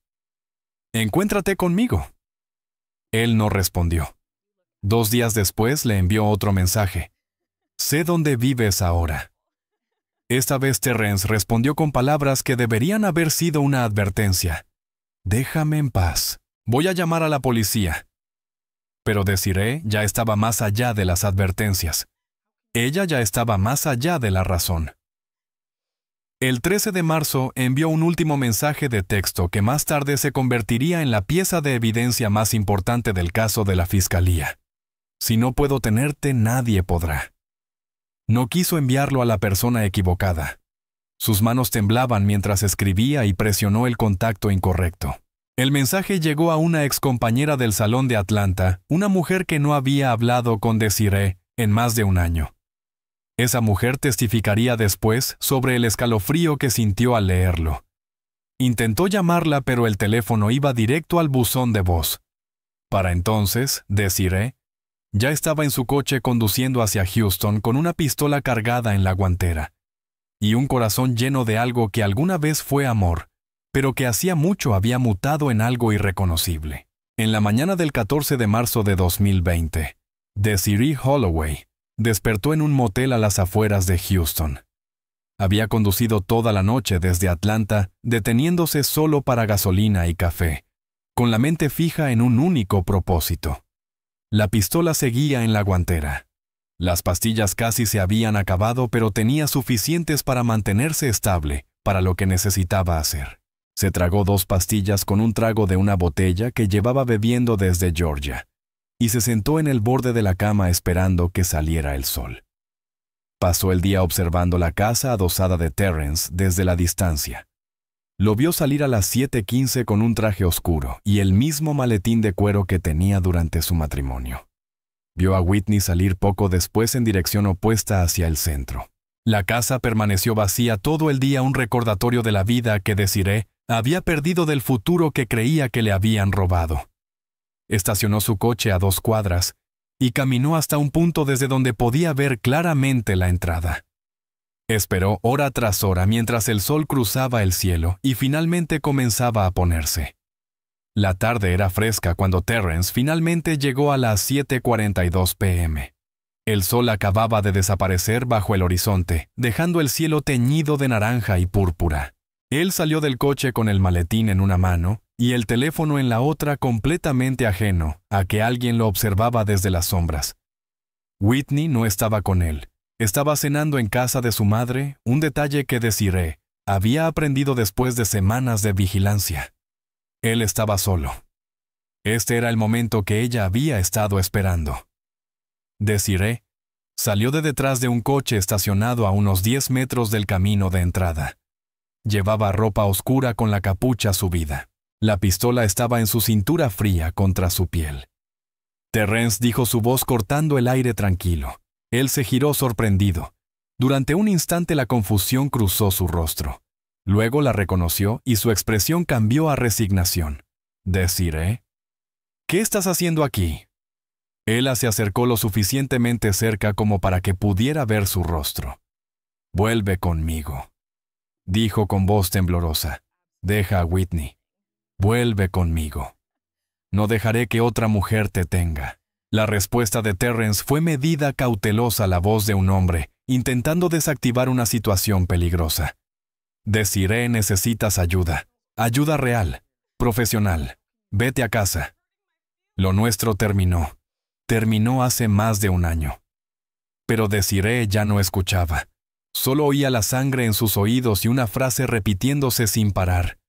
Encuéntrate conmigo. Él no respondió. 2 días después le envió otro mensaje. Sé dónde vives ahora. Esta vez Terrence respondió con palabras que deberían haber sido una advertencia. Déjame en paz. Voy a llamar a la policía. Pero Desiree ya estaba más allá de las advertencias. Ella ya estaba más allá de la razón. El 13 de marzo envió un último mensaje de texto que más tarde se convertiría en la pieza de evidencia más importante del caso de la fiscalía. Si no puedo tenerte, nadie podrá. No quiso enviarlo a la persona equivocada. Sus manos temblaban mientras escribía y presionó el contacto incorrecto. El mensaje llegó a una excompañera del salón de Atlanta, una mujer que no había hablado con Desiree en más de un año. Esa mujer testificaría después sobre el escalofrío que sintió al leerlo. Intentó llamarla, pero el teléfono iba directo al buzón de voz. Para entonces, Desiree ya estaba en su coche conduciendo hacia Houston con una pistola cargada en la guantera y un corazón lleno de algo que alguna vez fue amor, pero que hacía mucho había mutado en algo irreconocible. En la mañana del 14 de marzo de 2020, Desiree Holloway despertó en un motel a las afueras de Houston. Había conducido toda la noche desde Atlanta, deteniéndose solo para gasolina y café, con la mente fija en un único propósito. La pistola seguía en la guantera. Las pastillas casi se habían acabado, pero tenía suficientes para mantenerse estable para lo que necesitaba hacer. Se tragó 2 pastillas con un trago de una botella que llevaba bebiendo desde Georgia, y se sentó en el borde de la cama esperando que saliera el sol. Pasó el día observando la casa adosada de Terrence desde la distancia. Lo vio salir a las 7:15 con un traje oscuro y el mismo maletín de cuero que tenía durante su matrimonio. Vio a Whitney salir poco después en dirección opuesta hacia el centro. La casa permaneció vacía todo el día, un recordatorio de la vida que Desiree había perdido, del futuro que creía que le habían robado. Estacionó su coche a 2 cuadras y caminó hasta un punto desde donde podía ver claramente la entrada. Esperó hora tras hora mientras el sol cruzaba el cielo y finalmente comenzaba a ponerse. La tarde era fresca cuando Terrence finalmente llegó a las 7:42 p.m. El sol acababa de desaparecer bajo el horizonte, dejando el cielo teñido de naranja y púrpura. Él salió del coche con el maletín en una mano y el teléfono en la otra, completamente ajeno a que alguien lo observaba desde las sombras. Whitney no estaba con él. Estaba cenando en casa de su madre, un detalle que Desiree había aprendido después de semanas de vigilancia. Él estaba solo. Este era el momento que ella había estado esperando. Desiree salió de detrás de un coche estacionado a unos 10 metros del camino de entrada. Llevaba ropa oscura con la capucha subida. La pistola estaba en su cintura, fría contra su piel. Terrence dijo, su voz cortando el aire tranquilo. Él se giró sorprendido. Durante un instante la confusión cruzó su rostro. Luego la reconoció y su expresión cambió a resignación. «¿Desiree? ¿Qué estás haciendo aquí?» Ella se acercó lo suficientemente cerca como para que pudiera ver su rostro. «Vuelve conmigo», dijo con voz temblorosa. «Deja a Whitney. Vuelve conmigo. No dejaré que otra mujer te tenga». La respuesta de Terrence fue medida, cautelosa, la voz de un hombre, intentando desactivar una situación peligrosa. «Desiree, necesitas ayuda. Ayuda real, profesional. Vete a casa». Lo nuestro terminó. Terminó hace más de un año. Pero Desiree ya no escuchaba. Solo oía la sangre en sus oídos y una frase repitiéndose sin parar.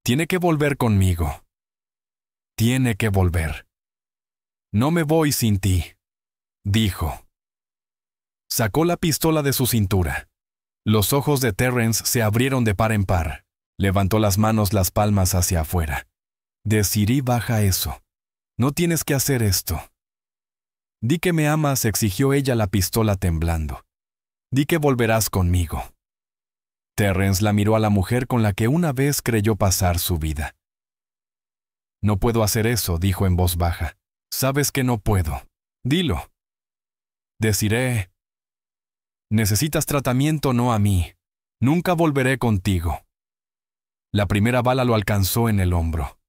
«Tiene que volver conmigo. Tiene que volver». «No me voy sin ti», dijo. Sacó la pistola de su cintura. Los ojos de Terrence se abrieron de par en par. Levantó las manos, las palmas hacia afuera. «Desiree, baja eso. No tienes que hacer esto». «Di que me amas», exigió ella, la pistola temblando. «Di que volverás conmigo». Terrence la miró a la mujer con la que una vez creyó pasar su vida. «No puedo hacer eso», dijo en voz baja. «Sabes que no puedo. Dilo». «Desiree, necesitas tratamiento, no a mí. Nunca volveré contigo». La primera bala lo alcanzó en el hombro.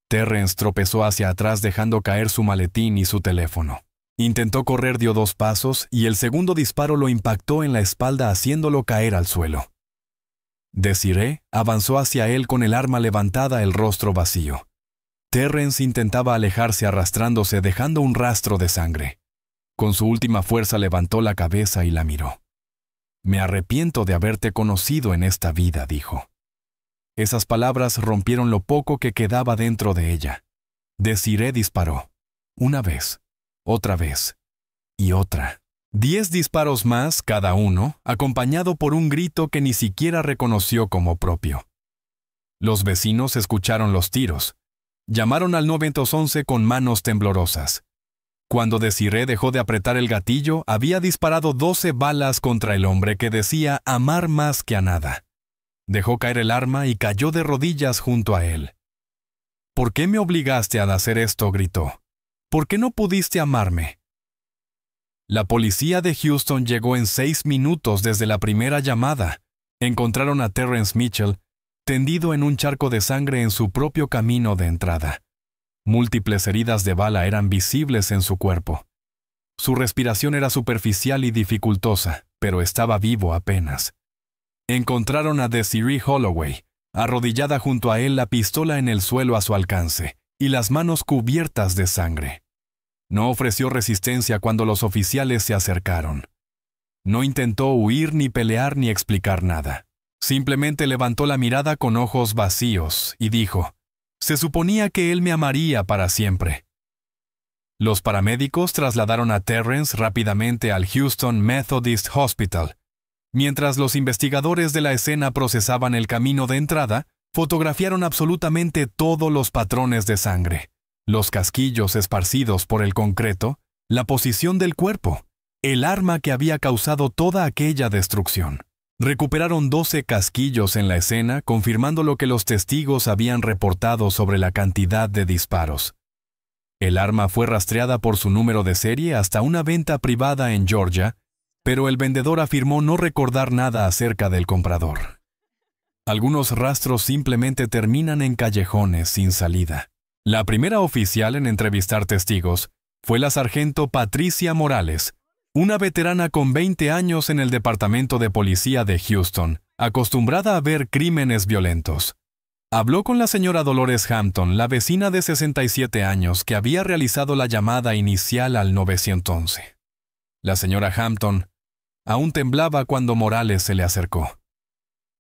Terrence tropezó hacia atrás, dejando caer su maletín y su teléfono. Intentó correr, dio 2 pasos y el segundo disparo lo impactó en la espalda, haciéndolo caer al suelo. Desiree avanzó hacia él con el arma levantada, el rostro vacío. Terrence intentaba alejarse arrastrándose, dejando un rastro de sangre. Con su última fuerza levantó la cabeza y la miró. «Me arrepiento de haberte conocido en esta vida», dijo. Esas palabras rompieron lo poco que quedaba dentro de ella. Desiree disparó. Una vez, otra vez y otra. 10 disparos más, cada uno, acompañado por un grito que ni siquiera reconoció como propio. Los vecinos escucharon los tiros. Llamaron al 911 con manos temblorosas. Cuando Desiree dejó de apretar el gatillo, había disparado 12 balas contra el hombre que decía amar más que a nada. Dejó caer el arma y cayó de rodillas junto a él. «¿Por qué me obligaste a hacer esto?», gritó. «¿Por qué no pudiste amarme?». La policía de Houston llegó en 6 minutos desde la primera llamada. Encontraron a Terrence Mitchell tendido en un charco de sangre en su propio camino de entrada. Múltiples heridas de bala eran visibles en su cuerpo. Su respiración era superficial y dificultosa, pero estaba vivo apenas. Encontraron a Desiree Holloway, arrodillada junto a él, la pistola en el suelo a su alcance y las manos cubiertas de sangre. No ofreció resistencia cuando los oficiales se acercaron. No intentó huir, ni pelear, ni explicar nada. Simplemente levantó la mirada con ojos vacíos y dijo: «Se suponía que él me amaría para siempre». Los paramédicos trasladaron a Terrence rápidamente al Houston Methodist Hospital. Mientras los investigadores de la escena procesaban el camino de entrada, fotografiaron absolutamente todos los patrones de sangre, los casquillos esparcidos por el concreto la posición del cuerpo, el arma que había causado toda aquella destrucción. Recuperaron 12 casquillos en la escena, confirmando lo que los testigos habían reportado sobre la cantidad de disparos. El arma fue rastreada por su número de serie hasta una venta privada en Georgia, pero el vendedor afirmó no recordar nada acerca del comprador. Algunos rastros simplemente terminan en callejones sin salida. La primera oficial en entrevistar testigos fue la sargento Patricia Morales, una veterana con 20 años en el Departamento de Policía de Houston, acostumbrada a ver crímenes violentos. Habló con la señora Dolores Hampton, la vecina de 67 años que había realizado la llamada inicial al 911. La señora Hampton aún temblaba cuando Morales se le acercó.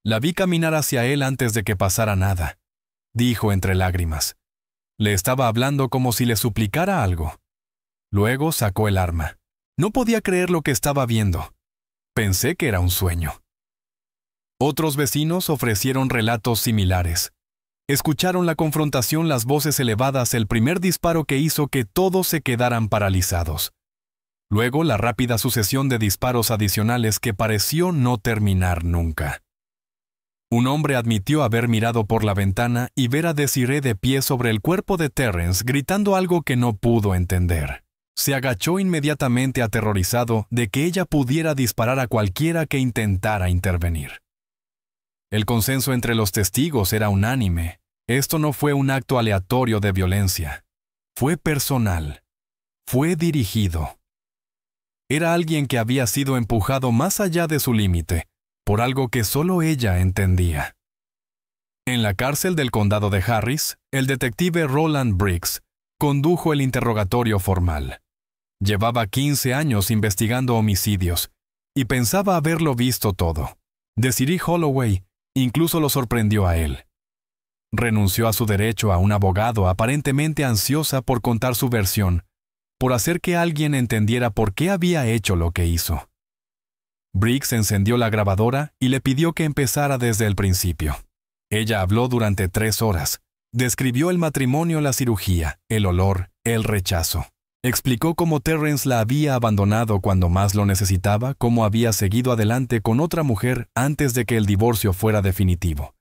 La vi caminar hacia él antes de que pasara nada, dijo entre lágrimas. Le estaba hablando como si le suplicara algo. Luego sacó el arma. No podía creer lo que estaba viendo. Pensé que era un sueño. Otros vecinos ofrecieron relatos similares. Escucharon la confrontación, las voces elevadas, el primer disparo que hizo que todos se quedaran paralizados. Luego la rápida sucesión de disparos adicionales que pareció no terminar nunca. Un hombre admitió haber mirado por la ventana y ver a Desiree de pie sobre el cuerpo de Terrence gritando algo que no pudo entender. Se agachó inmediatamente aterrorizado de que ella pudiera disparar a cualquiera que intentara intervenir. El consenso entre los testigos era unánime. Esto no fue un acto aleatorio de violencia. Fue personal. Fue dirigido. Era alguien que había sido empujado más allá de su límite, por algo que solo ella entendía. En la cárcel del condado de Harris, el detective Roland Briggs condujo el interrogatorio formal. Llevaba 15 años investigando homicidios y pensaba haberlo visto todo. Desiree Holloway incluso lo sorprendió a él. Renunció a su derecho a un abogado aparentemente ansiosa por contar su versión, por hacer que alguien entendiera por qué había hecho lo que hizo. Briggs encendió la grabadora y le pidió que empezara desde el principio. Ella habló durante 3 horas. Describió el matrimonio, la cirugía, el olor, el rechazo. Explicó cómo Terrence la había abandonado cuando más lo necesitaba, cómo había seguido adelante con otra mujer antes de que el divorcio fuera definitivo,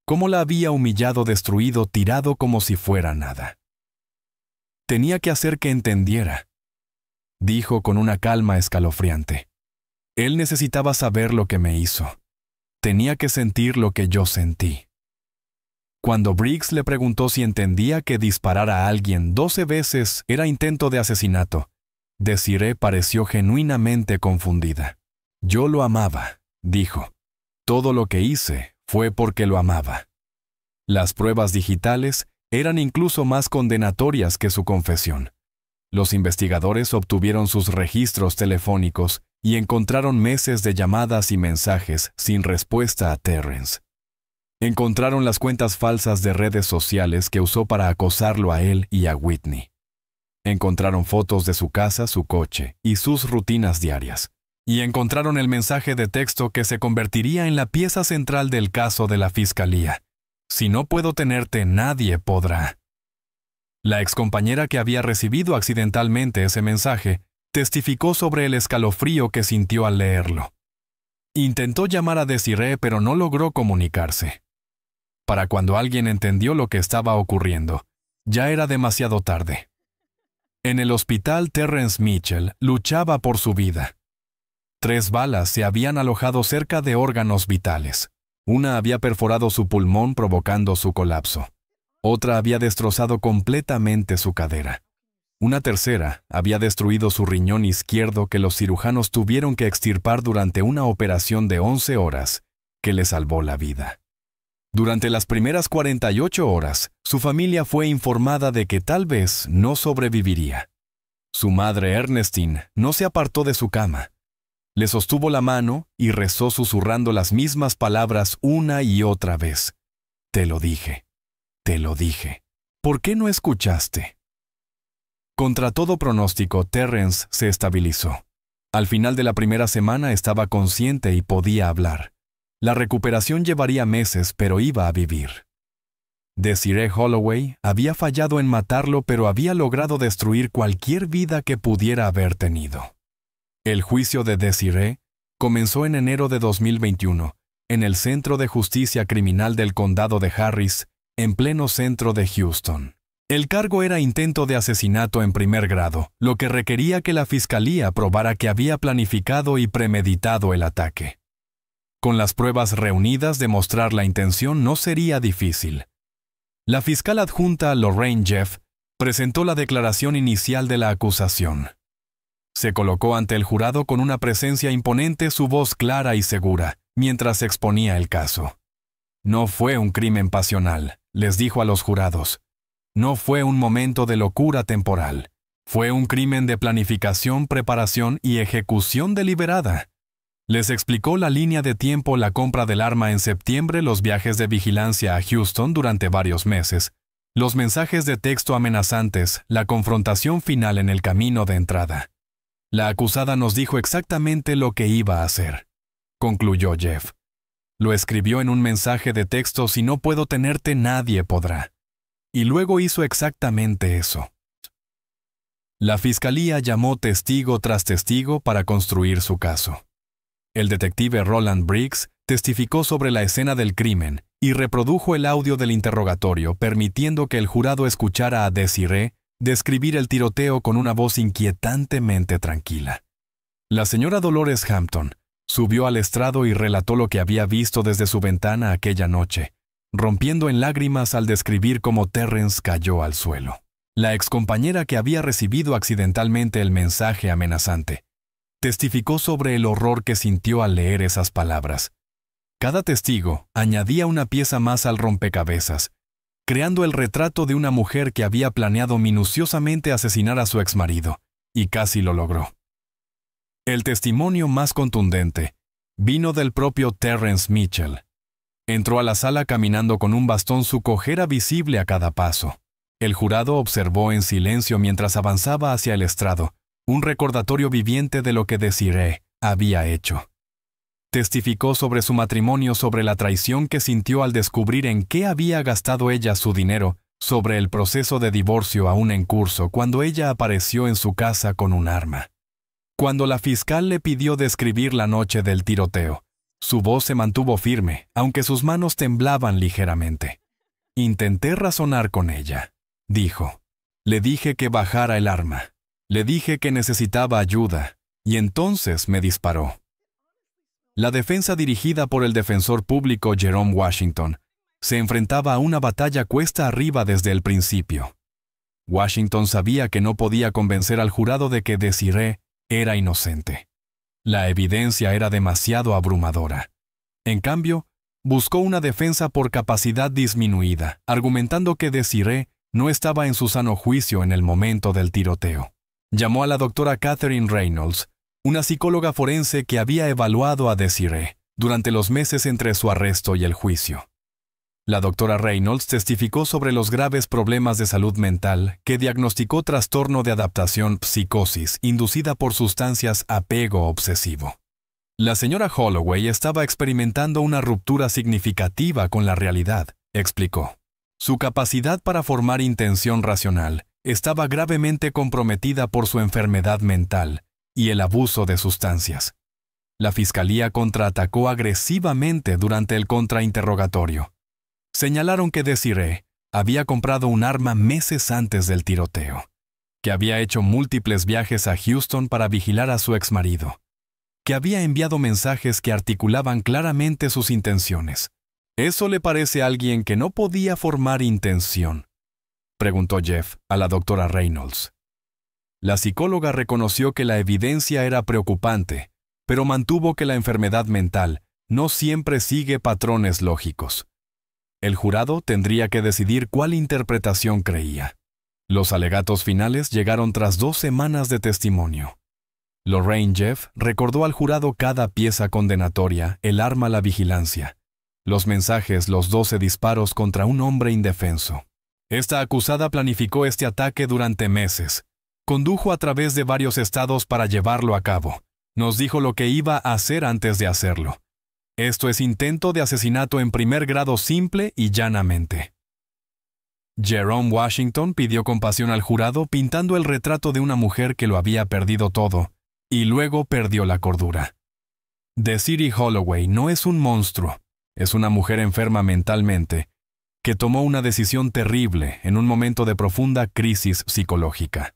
cómo la había humillado, destruido, tirado como si fuera nada. Tenía que hacer que entendiera, dijo con una calma escalofriante. Él necesitaba saber lo que me hizo. Tenía que sentir lo que yo sentí. Cuando Briggs le preguntó si entendía que disparar a alguien 12 veces era intento de asesinato, Desiree pareció genuinamente confundida. Yo lo amaba, dijo. Todo lo que hice fue porque lo amaba. Las pruebas digitales eran incluso más condenatorias que su confesión. Los investigadores obtuvieron sus registros telefónicos y encontraron meses de llamadas y mensajes sin respuesta a Terrence. Encontraron las cuentas falsas de redes sociales que usó para acosarlo a él y a Whitney. Encontraron fotos de su casa, su coche y sus rutinas diarias. Y encontraron el mensaje de texto que se convertiría en la pieza central del caso de la fiscalía. Si no puedo tenerte, nadie podrá. La excompañera que había recibido accidentalmente ese mensaje testificó sobre el escalofrío que sintió al leerlo. Intentó llamar a Desiree, pero no logró comunicarse. Para cuando alguien entendió lo que estaba ocurriendo, ya era demasiado tarde. En el hospital, Terrence Mitchell luchaba por su vida. 3 balas se habían alojado cerca de órganos vitales. Una había perforado su pulmón provocando su colapso. Otra había destrozado completamente su cadera. Una tercera había destruido su riñón izquierdo que los cirujanos tuvieron que extirpar durante una operación de 11 horas que le salvó la vida. Durante las primeras 48 horas, su familia fue informada de que tal vez no sobreviviría. Su madre, Ernestine, no se apartó de su cama. Le sostuvo la mano y rezó susurrando las mismas palabras una y otra vez. Te lo dije. Te lo dije. ¿Por qué no escuchaste? Contra todo pronóstico, Terrence se estabilizó. Al final de la primera semana estaba consciente y podía hablar. La recuperación llevaría meses, pero iba a vivir. Desiree Holloway había fallado en matarlo, pero había logrado destruir cualquier vida que pudiera haber tenido. El juicio de Desiree comenzó en enero de 2021, en el Centro de Justicia Criminal del Condado de Harris, en pleno centro de Houston. El cargo era intento de asesinato en primer grado, lo que requería que la fiscalía probara que había planificado y premeditado el ataque. Con las pruebas reunidas, demostrar la intención no sería difícil. La fiscal adjunta Lorraine Jeff presentó la declaración inicial de la acusación. Se colocó ante el jurado con una presencia imponente, su voz clara y segura, mientras exponía el caso. No fue un crimen pasional, les dijo a los jurados. No fue un momento de locura temporal. Fue un crimen de planificación, preparación y ejecución deliberada. Les explicó la línea de tiempo, la compra del arma en septiembre, los viajes de vigilancia a Houston durante varios meses, los mensajes de texto amenazantes, la confrontación final en el camino de entrada. La acusada nos dijo exactamente lo que iba a hacer, concluyó Jeff. Lo escribió en un mensaje de texto: si no puedo tenerte, nadie podrá. Y luego hizo exactamente eso. La fiscalía llamó testigo tras testigo para construir su caso. El detective Roland Briggs testificó sobre la escena del crimen y reprodujo el audio del interrogatorio, permitiendo que el jurado escuchara a Desiree describir el tiroteo con una voz inquietantemente tranquila. La señora Dolores Hampton subió al estrado y relató lo que había visto desde su ventana aquella noche, rompiendo en lágrimas al describir cómo Terrence cayó al suelo. La excompañera, que había recibido accidentalmente el mensaje amenazante, testificó sobre el horror que sintió al leer esas palabras. Cada testigo añadía una pieza más al rompecabezas, creando el retrato de una mujer que había planeado minuciosamente asesinar a su exmarido, y casi lo logró. El testimonio más contundente vino del propio Terrence Mitchell. Entró a la sala caminando con un bastón, su cojera visible a cada paso. El jurado observó en silencio mientras avanzaba hacia el estrado, un recordatorio viviente de lo que Desiree había hecho. Testificó sobre su matrimonio, sobre la traición que sintió al descubrir en qué había gastado ella su dinero, sobre el proceso de divorcio aún en curso cuando ella apareció en su casa con un arma. Cuando la fiscal le pidió describir la noche del tiroteo, su voz se mantuvo firme, aunque sus manos temblaban ligeramente. Intenté razonar con ella, dijo. Le dije que bajara el arma. Le dije que necesitaba ayuda, y entonces me disparó. La defensa, dirigida por el defensor público Jerome Washington, se enfrentaba a una batalla cuesta arriba desde el principio. Washington sabía que no podía convencer al jurado de que Desiree era inocente. La evidencia era demasiado abrumadora. En cambio, buscó una defensa por capacidad disminuida, argumentando que Desiree no estaba en su sano juicio en el momento del tiroteo. Llamó a la doctora Catherine Reynolds, una psicóloga forense que había evaluado a Desiree durante los meses entre su arresto y el juicio. La doctora Reynolds testificó sobre los graves problemas de salud mental que diagnosticó: trastorno de adaptación, psicosis, inducida por sustancias, apego obsesivo. La señora Holloway estaba experimentando una ruptura significativa con la realidad, explicó. Su capacidad para formar intención racional estaba gravemente comprometida por su enfermedad mental y el abuso de sustancias. La fiscalía contraatacó agresivamente durante el contrainterrogatorio. Señalaron que Desiree había comprado un arma meses antes del tiroteo, que había hecho múltiples viajes a Houston para vigilar a su exmarido, que había enviado mensajes que articulaban claramente sus intenciones. ¿Eso le parece a alguien que no podía formar intención?, preguntó Jeff a la doctora Reynolds. La psicóloga reconoció que la evidencia era preocupante, pero mantuvo que la enfermedad mental no siempre sigue patrones lógicos. El jurado tendría que decidir cuál interpretación creía. Los alegatos finales llegaron tras 2 semanas de testimonio. Lorraine Jeff recordó al jurado cada pieza condenatoria: el arma, la vigilancia, los mensajes, los 12 disparos contra un hombre indefenso. Esta acusada planificó este ataque durante meses. Condujo a través de varios estados para llevarlo a cabo. Nos dijo lo que iba a hacer antes de hacerlo. Esto es intento de asesinato en primer grado, simple y llanamente. Jerome Washington pidió compasión al jurado pintando el retrato de una mujer que lo había perdido todo, y luego perdió la cordura. Desiree Holloway no es un monstruo, es una mujer enferma mentalmente, que tomó una decisión terrible en un momento de profunda crisis psicológica.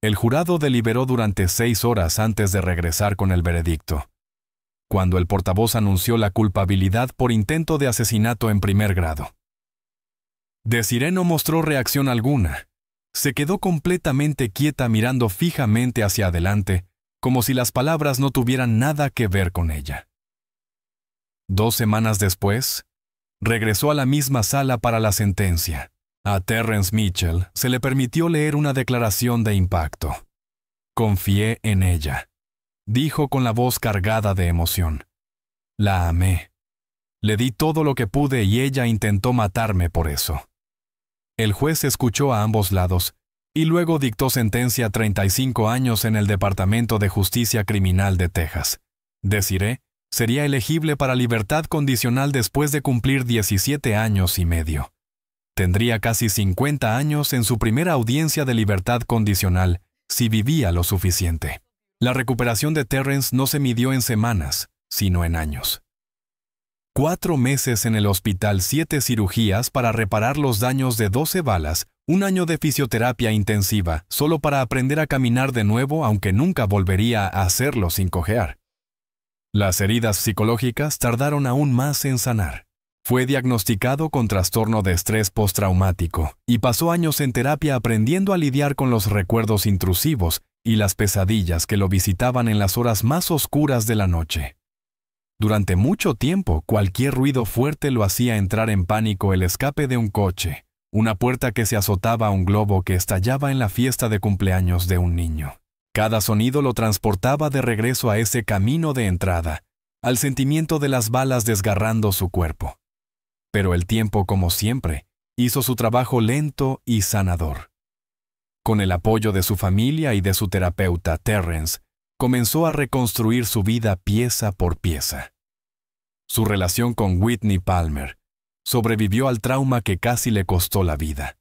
El jurado deliberó durante 6 horas antes de regresar con el veredicto, cuando el portavoz anunció la culpabilidad por intento de asesinato en primer grado. Desiree no mostró reacción alguna. Se quedó completamente quieta mirando fijamente hacia adelante, como si las palabras no tuvieran nada que ver con ella. 2 semanas después, regresó a la misma sala para la sentencia. A Terrence Mitchell se le permitió leer una declaración de impacto. «Confié en ella», dijo con la voz cargada de emoción. «La amé. Le di todo lo que pude y ella intentó matarme por eso». El juez escuchó a ambos lados y luego dictó sentencia a 35 años en el Departamento de Justicia Criminal de Texas. Desiree sería elegible para libertad condicional después de cumplir 17 años y medio. Tendría casi 50 años en su primera audiencia de libertad condicional, si vivía lo suficiente. La recuperación de Terrence no se midió en semanas, sino en años. 4 meses en el hospital, 7 cirugías para reparar los daños de 12 balas, 1 año de fisioterapia intensiva, solo para aprender a caminar de nuevo, aunque nunca volvería a hacerlo sin cojear. Las heridas psicológicas tardaron aún más en sanar. Fue diagnosticado con trastorno de estrés postraumático y pasó años en terapia aprendiendo a lidiar con los recuerdos intrusivos y las pesadillas que lo visitaban en las horas más oscuras de la noche. Durante mucho tiempo, cualquier ruido fuerte lo hacía entrar en pánico: el escape de un coche, una puerta que se azotaba, un globo que estallaba en la fiesta de cumpleaños de un niño. Cada sonido lo transportaba de regreso a ese camino de entrada, al sentimiento de las balas desgarrando su cuerpo. Pero el tiempo, como siempre, hizo su trabajo lento y sanador. Con el apoyo de su familia y de su terapeuta, Terrence comenzó a reconstruir su vida pieza por pieza. Su relación con Whitney Palmer sobrevivió al trauma que casi le costó la vida.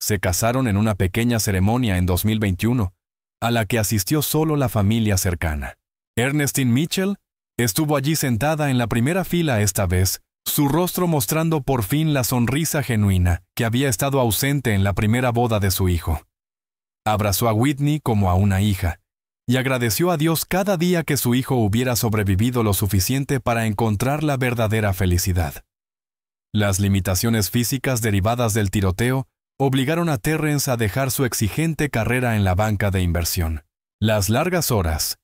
Se casaron en una pequeña ceremonia en 2021, a la que asistió solo la familia cercana. Ernestine Mitchell estuvo allí sentada en la primera fila esta vez, su rostro mostrando por fin la sonrisa genuina que había estado ausente en la primera boda de su hijo. Abrazó a Whitney como a una hija y agradeció a Dios cada día que su hijo hubiera sobrevivido lo suficiente para encontrar la verdadera felicidad. Las limitaciones físicas derivadas del tiroteo obligaron a Terrence a dejar su exigente carrera en la banca de inversión. Las largas horas,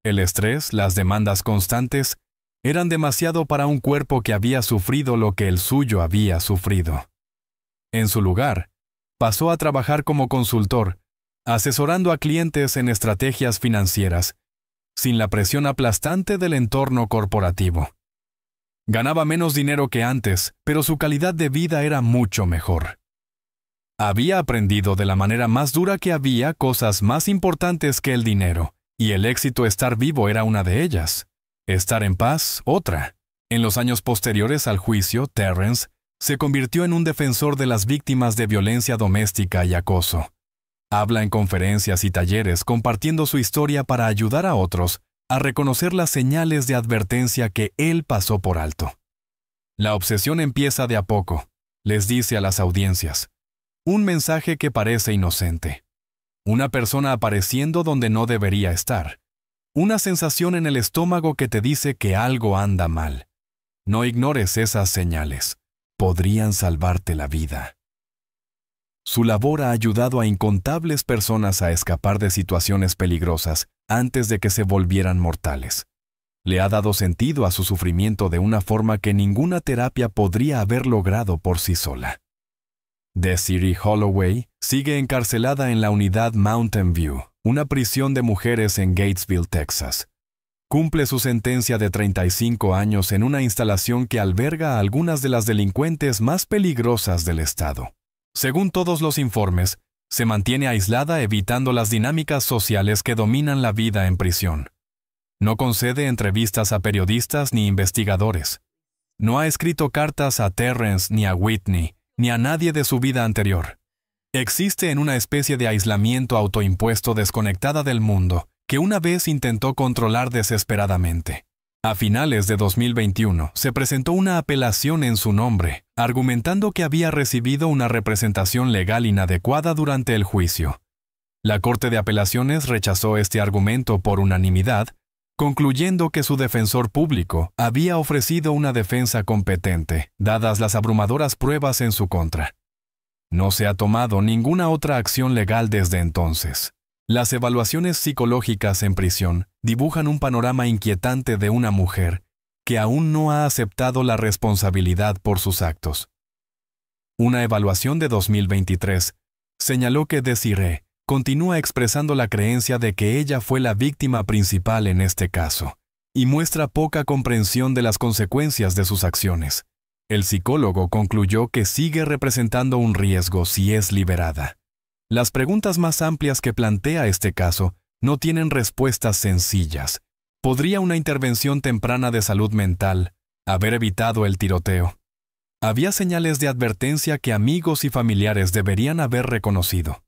el estrés, las demandas constantes, eran demasiado para un cuerpo que había sufrido lo que el suyo había sufrido. En su lugar, pasó a trabajar como consultor, asesorando a clientes en estrategias financieras, sin la presión aplastante del entorno corporativo. Ganaba menos dinero que antes, pero su calidad de vida era mucho mejor. Había aprendido de la manera más dura que había cosas más importantes que el dinero, y el éxito, estar vivo, era una de ellas. Estar en paz, otra. En los años posteriores al juicio, Terrence se convirtió en un defensor de las víctimas de violencia doméstica y acoso. Habla en conferencias y talleres compartiendo su historia para ayudar a otros a reconocer las señales de advertencia que él pasó por alto. La obsesión empieza de a poco, les dice a las audiencias. Un mensaje que parece inocente. Una persona apareciendo donde no debería estar. Una sensación en el estómago que te dice que algo anda mal. No ignores esas señales. Podrían salvarte la vida. Su labor ha ayudado a incontables personas a escapar de situaciones peligrosas antes de que se volvieran mortales. Le ha dado sentido a su sufrimiento de una forma que ninguna terapia podría haber logrado por sí sola. Desiree Holloway sigue encarcelada en la unidad Mountain View, una prisión de mujeres en Gatesville, Texas. Cumple su sentencia de 35 años en una instalación que alberga a algunas de las delincuentes más peligrosas del estado. Según todos los informes, se mantiene aislada evitando las dinámicas sociales que dominan la vida en prisión. No concede entrevistas a periodistas ni investigadores. No ha escrito cartas a Terrence ni a Whitney, ni a nadie de su vida anterior. Existe en una especie de aislamiento autoimpuesto desconectada del mundo que una vez intentó controlar desesperadamente. A finales de 2021 se presentó una apelación en su nombre, argumentando que había recibido una representación legal inadecuada durante el juicio. La Corte de Apelaciones rechazó este argumento por unanimidad, concluyendo que su defensor público había ofrecido una defensa competente, dadas las abrumadoras pruebas en su contra. No se ha tomado ninguna otra acción legal desde entonces. Las evaluaciones psicológicas en prisión dibujan un panorama inquietante de una mujer que aún no ha aceptado la responsabilidad por sus actos. Una evaluación de 2023 señaló que Desiree continúa expresando la creencia de que ella fue la víctima principal en este caso, y muestra poca comprensión de las consecuencias de sus acciones. El psicólogo concluyó que sigue representando un riesgo si es liberada. Las preguntas más amplias que plantea este caso no tienen respuestas sencillas. ¿Podría una intervención temprana de salud mental haber evitado el tiroteo? Había señales de advertencia que amigos y familiares deberían haber reconocido.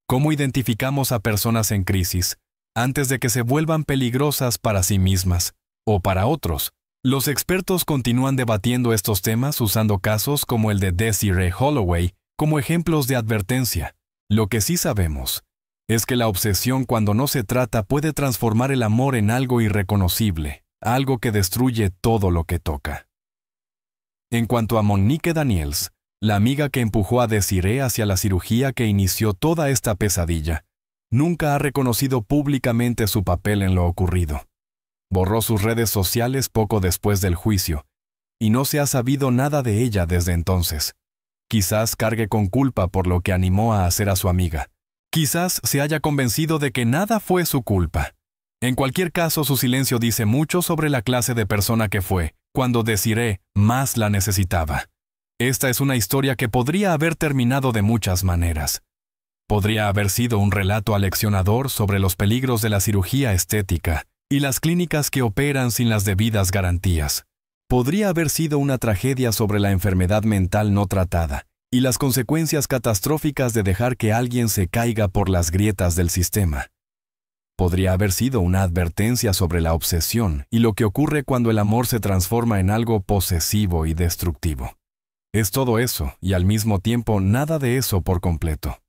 ¿Cómo identificamos a personas en crisis antes de que se vuelvan peligrosas para sí mismas o para otros? Los expertos continúan debatiendo estos temas usando casos como el de Desiree Holloway como ejemplos de advertencia. Lo que sí sabemos es que la obsesión cuando no se trata puede transformar el amor en algo irreconocible, algo que destruye todo lo que toca. En cuanto a Monique Daniels, la amiga que empujó a Desiree hacia la cirugía que inició toda esta pesadilla, nunca ha reconocido públicamente su papel en lo ocurrido. Borró sus redes sociales poco después del juicio, y no se ha sabido nada de ella desde entonces. Quizás cargue con culpa por lo que animó a hacer a su amiga. Quizás se haya convencido de que nada fue su culpa. En cualquier caso, su silencio dice mucho sobre la clase de persona que fue, cuando Desiree más la necesitaba. Esta es una historia que podría haber terminado de muchas maneras. Podría haber sido un relato aleccionador sobre los peligros de la cirugía estética y las clínicas que operan sin las debidas garantías. Podría haber sido una tragedia sobre la enfermedad mental no tratada y las consecuencias catastróficas de dejar que alguien se caiga por las grietas del sistema. Podría haber sido una advertencia sobre la obsesión y lo que ocurre cuando el amor se transforma en algo posesivo y destructivo. Es todo eso y al mismo tiempo nada de eso por completo.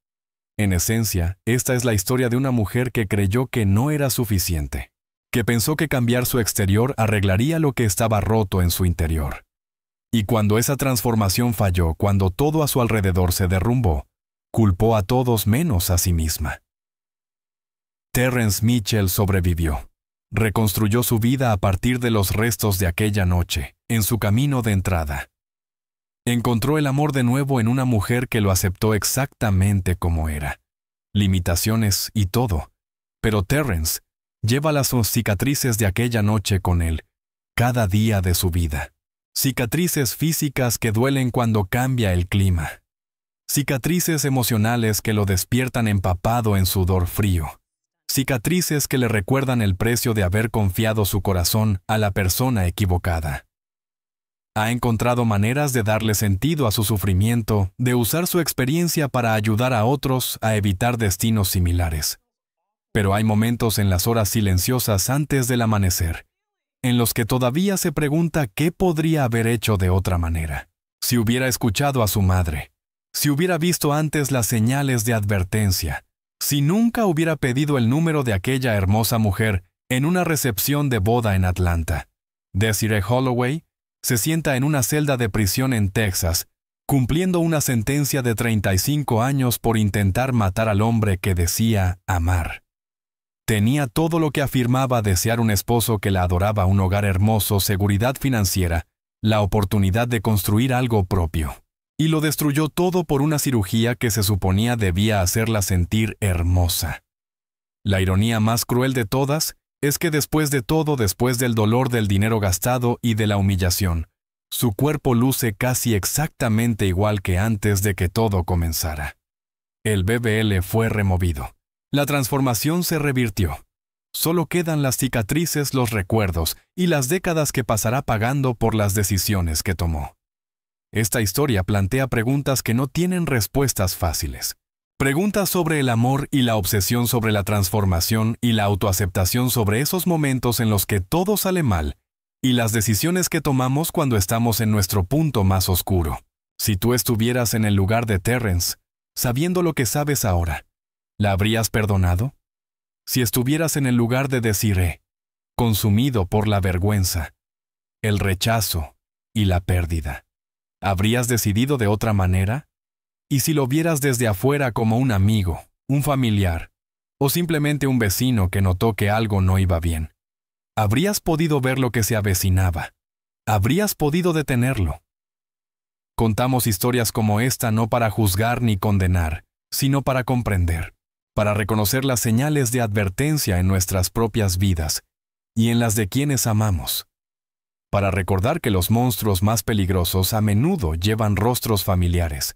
En esencia, esta es la historia de una mujer que creyó que no era suficiente, que pensó que cambiar su exterior arreglaría lo que estaba roto en su interior. Y cuando esa transformación falló, cuando todo a su alrededor se derrumbó, culpó a todos menos a sí misma. Terrence Mitchell sobrevivió. Reconstruyó su vida a partir de los restos de aquella noche, en su camino de entrada. Encontró el amor de nuevo en una mujer que lo aceptó exactamente como era. Limitaciones y todo. Pero Terrence lleva las cicatrices de aquella noche con él, cada día de su vida. Cicatrices físicas que duelen cuando cambia el clima. Cicatrices emocionales que lo despiertan empapado en sudor frío. Cicatrices que le recuerdan el precio de haber confiado su corazón a la persona equivocada. Ha encontrado maneras de darle sentido a su sufrimiento, de usar su experiencia para ayudar a otros a evitar destinos similares. Pero hay momentos en las horas silenciosas antes del amanecer, en los que todavía se pregunta qué podría haber hecho de otra manera. Si hubiera escuchado a su madre, si hubiera visto antes las señales de advertencia, si nunca hubiera pedido el número de aquella hermosa mujer en una recepción de boda en Atlanta. Desiree Holloway se sienta en una celda de prisión en Texas, cumpliendo una sentencia de 35 años por intentar matar al hombre que decía amar. Tenía todo lo que afirmaba desear: un esposo que la adoraba, un hogar hermoso, seguridad financiera, la oportunidad de construir algo propio. Y lo destruyó todo por una cirugía que se suponía debía hacerla sentir hermosa. La ironía más cruel de todas es que después de todo, después del dolor del dinero gastado y de la humillación, su cuerpo luce casi exactamente igual que antes de que todo comenzara. El BBL fue removido. La transformación se revirtió. Solo quedan las cicatrices, los recuerdos y las décadas que pasará pagando por las decisiones que tomó. Esta historia plantea preguntas que no tienen respuestas fáciles. Preguntas sobre el amor y la obsesión sobre la transformación y la autoaceptación sobre esos momentos en los que todo sale mal y las decisiones que tomamos cuando estamos en nuestro punto más oscuro. Si tú estuvieras en el lugar de Terrence, sabiendo lo que sabes ahora, ¿la habrías perdonado? Si estuvieras en el lugar de Desiree, consumido por la vergüenza, el rechazo y la pérdida, ¿habrías decidido de otra manera? Y si lo vieras desde afuera como un amigo, un familiar, o simplemente un vecino que notó que algo no iba bien, ¿habrías podido ver lo que se avecinaba? ¿Habrías podido detenerlo? Contamos historias como esta no para juzgar ni condenar, sino para comprender, para reconocer las señales de advertencia en nuestras propias vidas y en las de quienes amamos, para recordar que los monstruos más peligrosos a menudo llevan rostros familiares,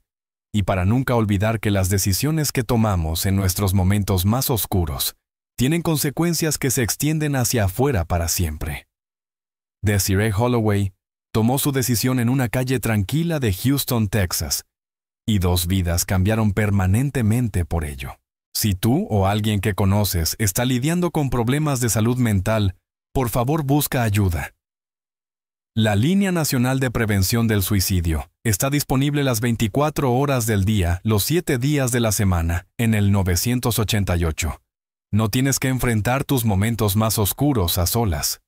y para nunca olvidar que las decisiones que tomamos en nuestros momentos más oscuros tienen consecuencias que se extienden hacia afuera para siempre. Desiree Holloway tomó su decisión en una calle tranquila de Houston, Texas, y 2 vidas cambiaron permanentemente por ello. Si tú o alguien que conoces está lidiando con problemas de salud mental, por favor busca ayuda. La Línea Nacional de Prevención del Suicidio está disponible las 24 horas del día, los 7 días de la semana, en el 988. No tienes que enfrentar tus momentos más oscuros a solas.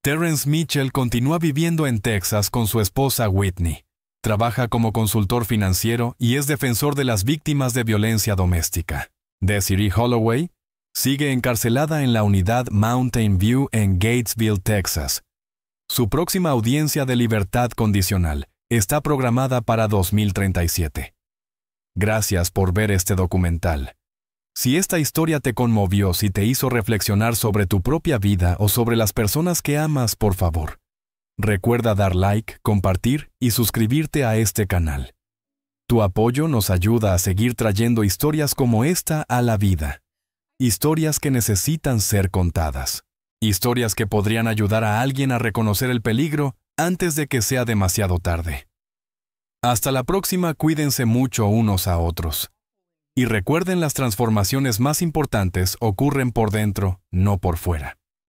Terrence Mitchell continúa viviendo en Texas con su esposa Whitney. Trabaja como consultor financiero y es defensor de las víctimas de violencia doméstica. Desiree Holloway sigue encarcelada en la unidad Mountain View en Gatesville, Texas. Su próxima audiencia de libertad condicional está programada para 2037. Gracias por ver este documental. Si esta historia te conmovió, si te hizo reflexionar sobre tu propia vida o sobre las personas que amas, por favor, recuerda dar like, compartir y suscribirte a este canal. Tu apoyo nos ayuda a seguir trayendo historias como esta a la vida. Historias que necesitan ser contadas. Historias que podrían ayudar a alguien a reconocer el peligro antes de que sea demasiado tarde. Hasta la próxima, cuídense mucho unos a otros. Y recuerden, las transformaciones más importantes ocurren por dentro, no por fuera.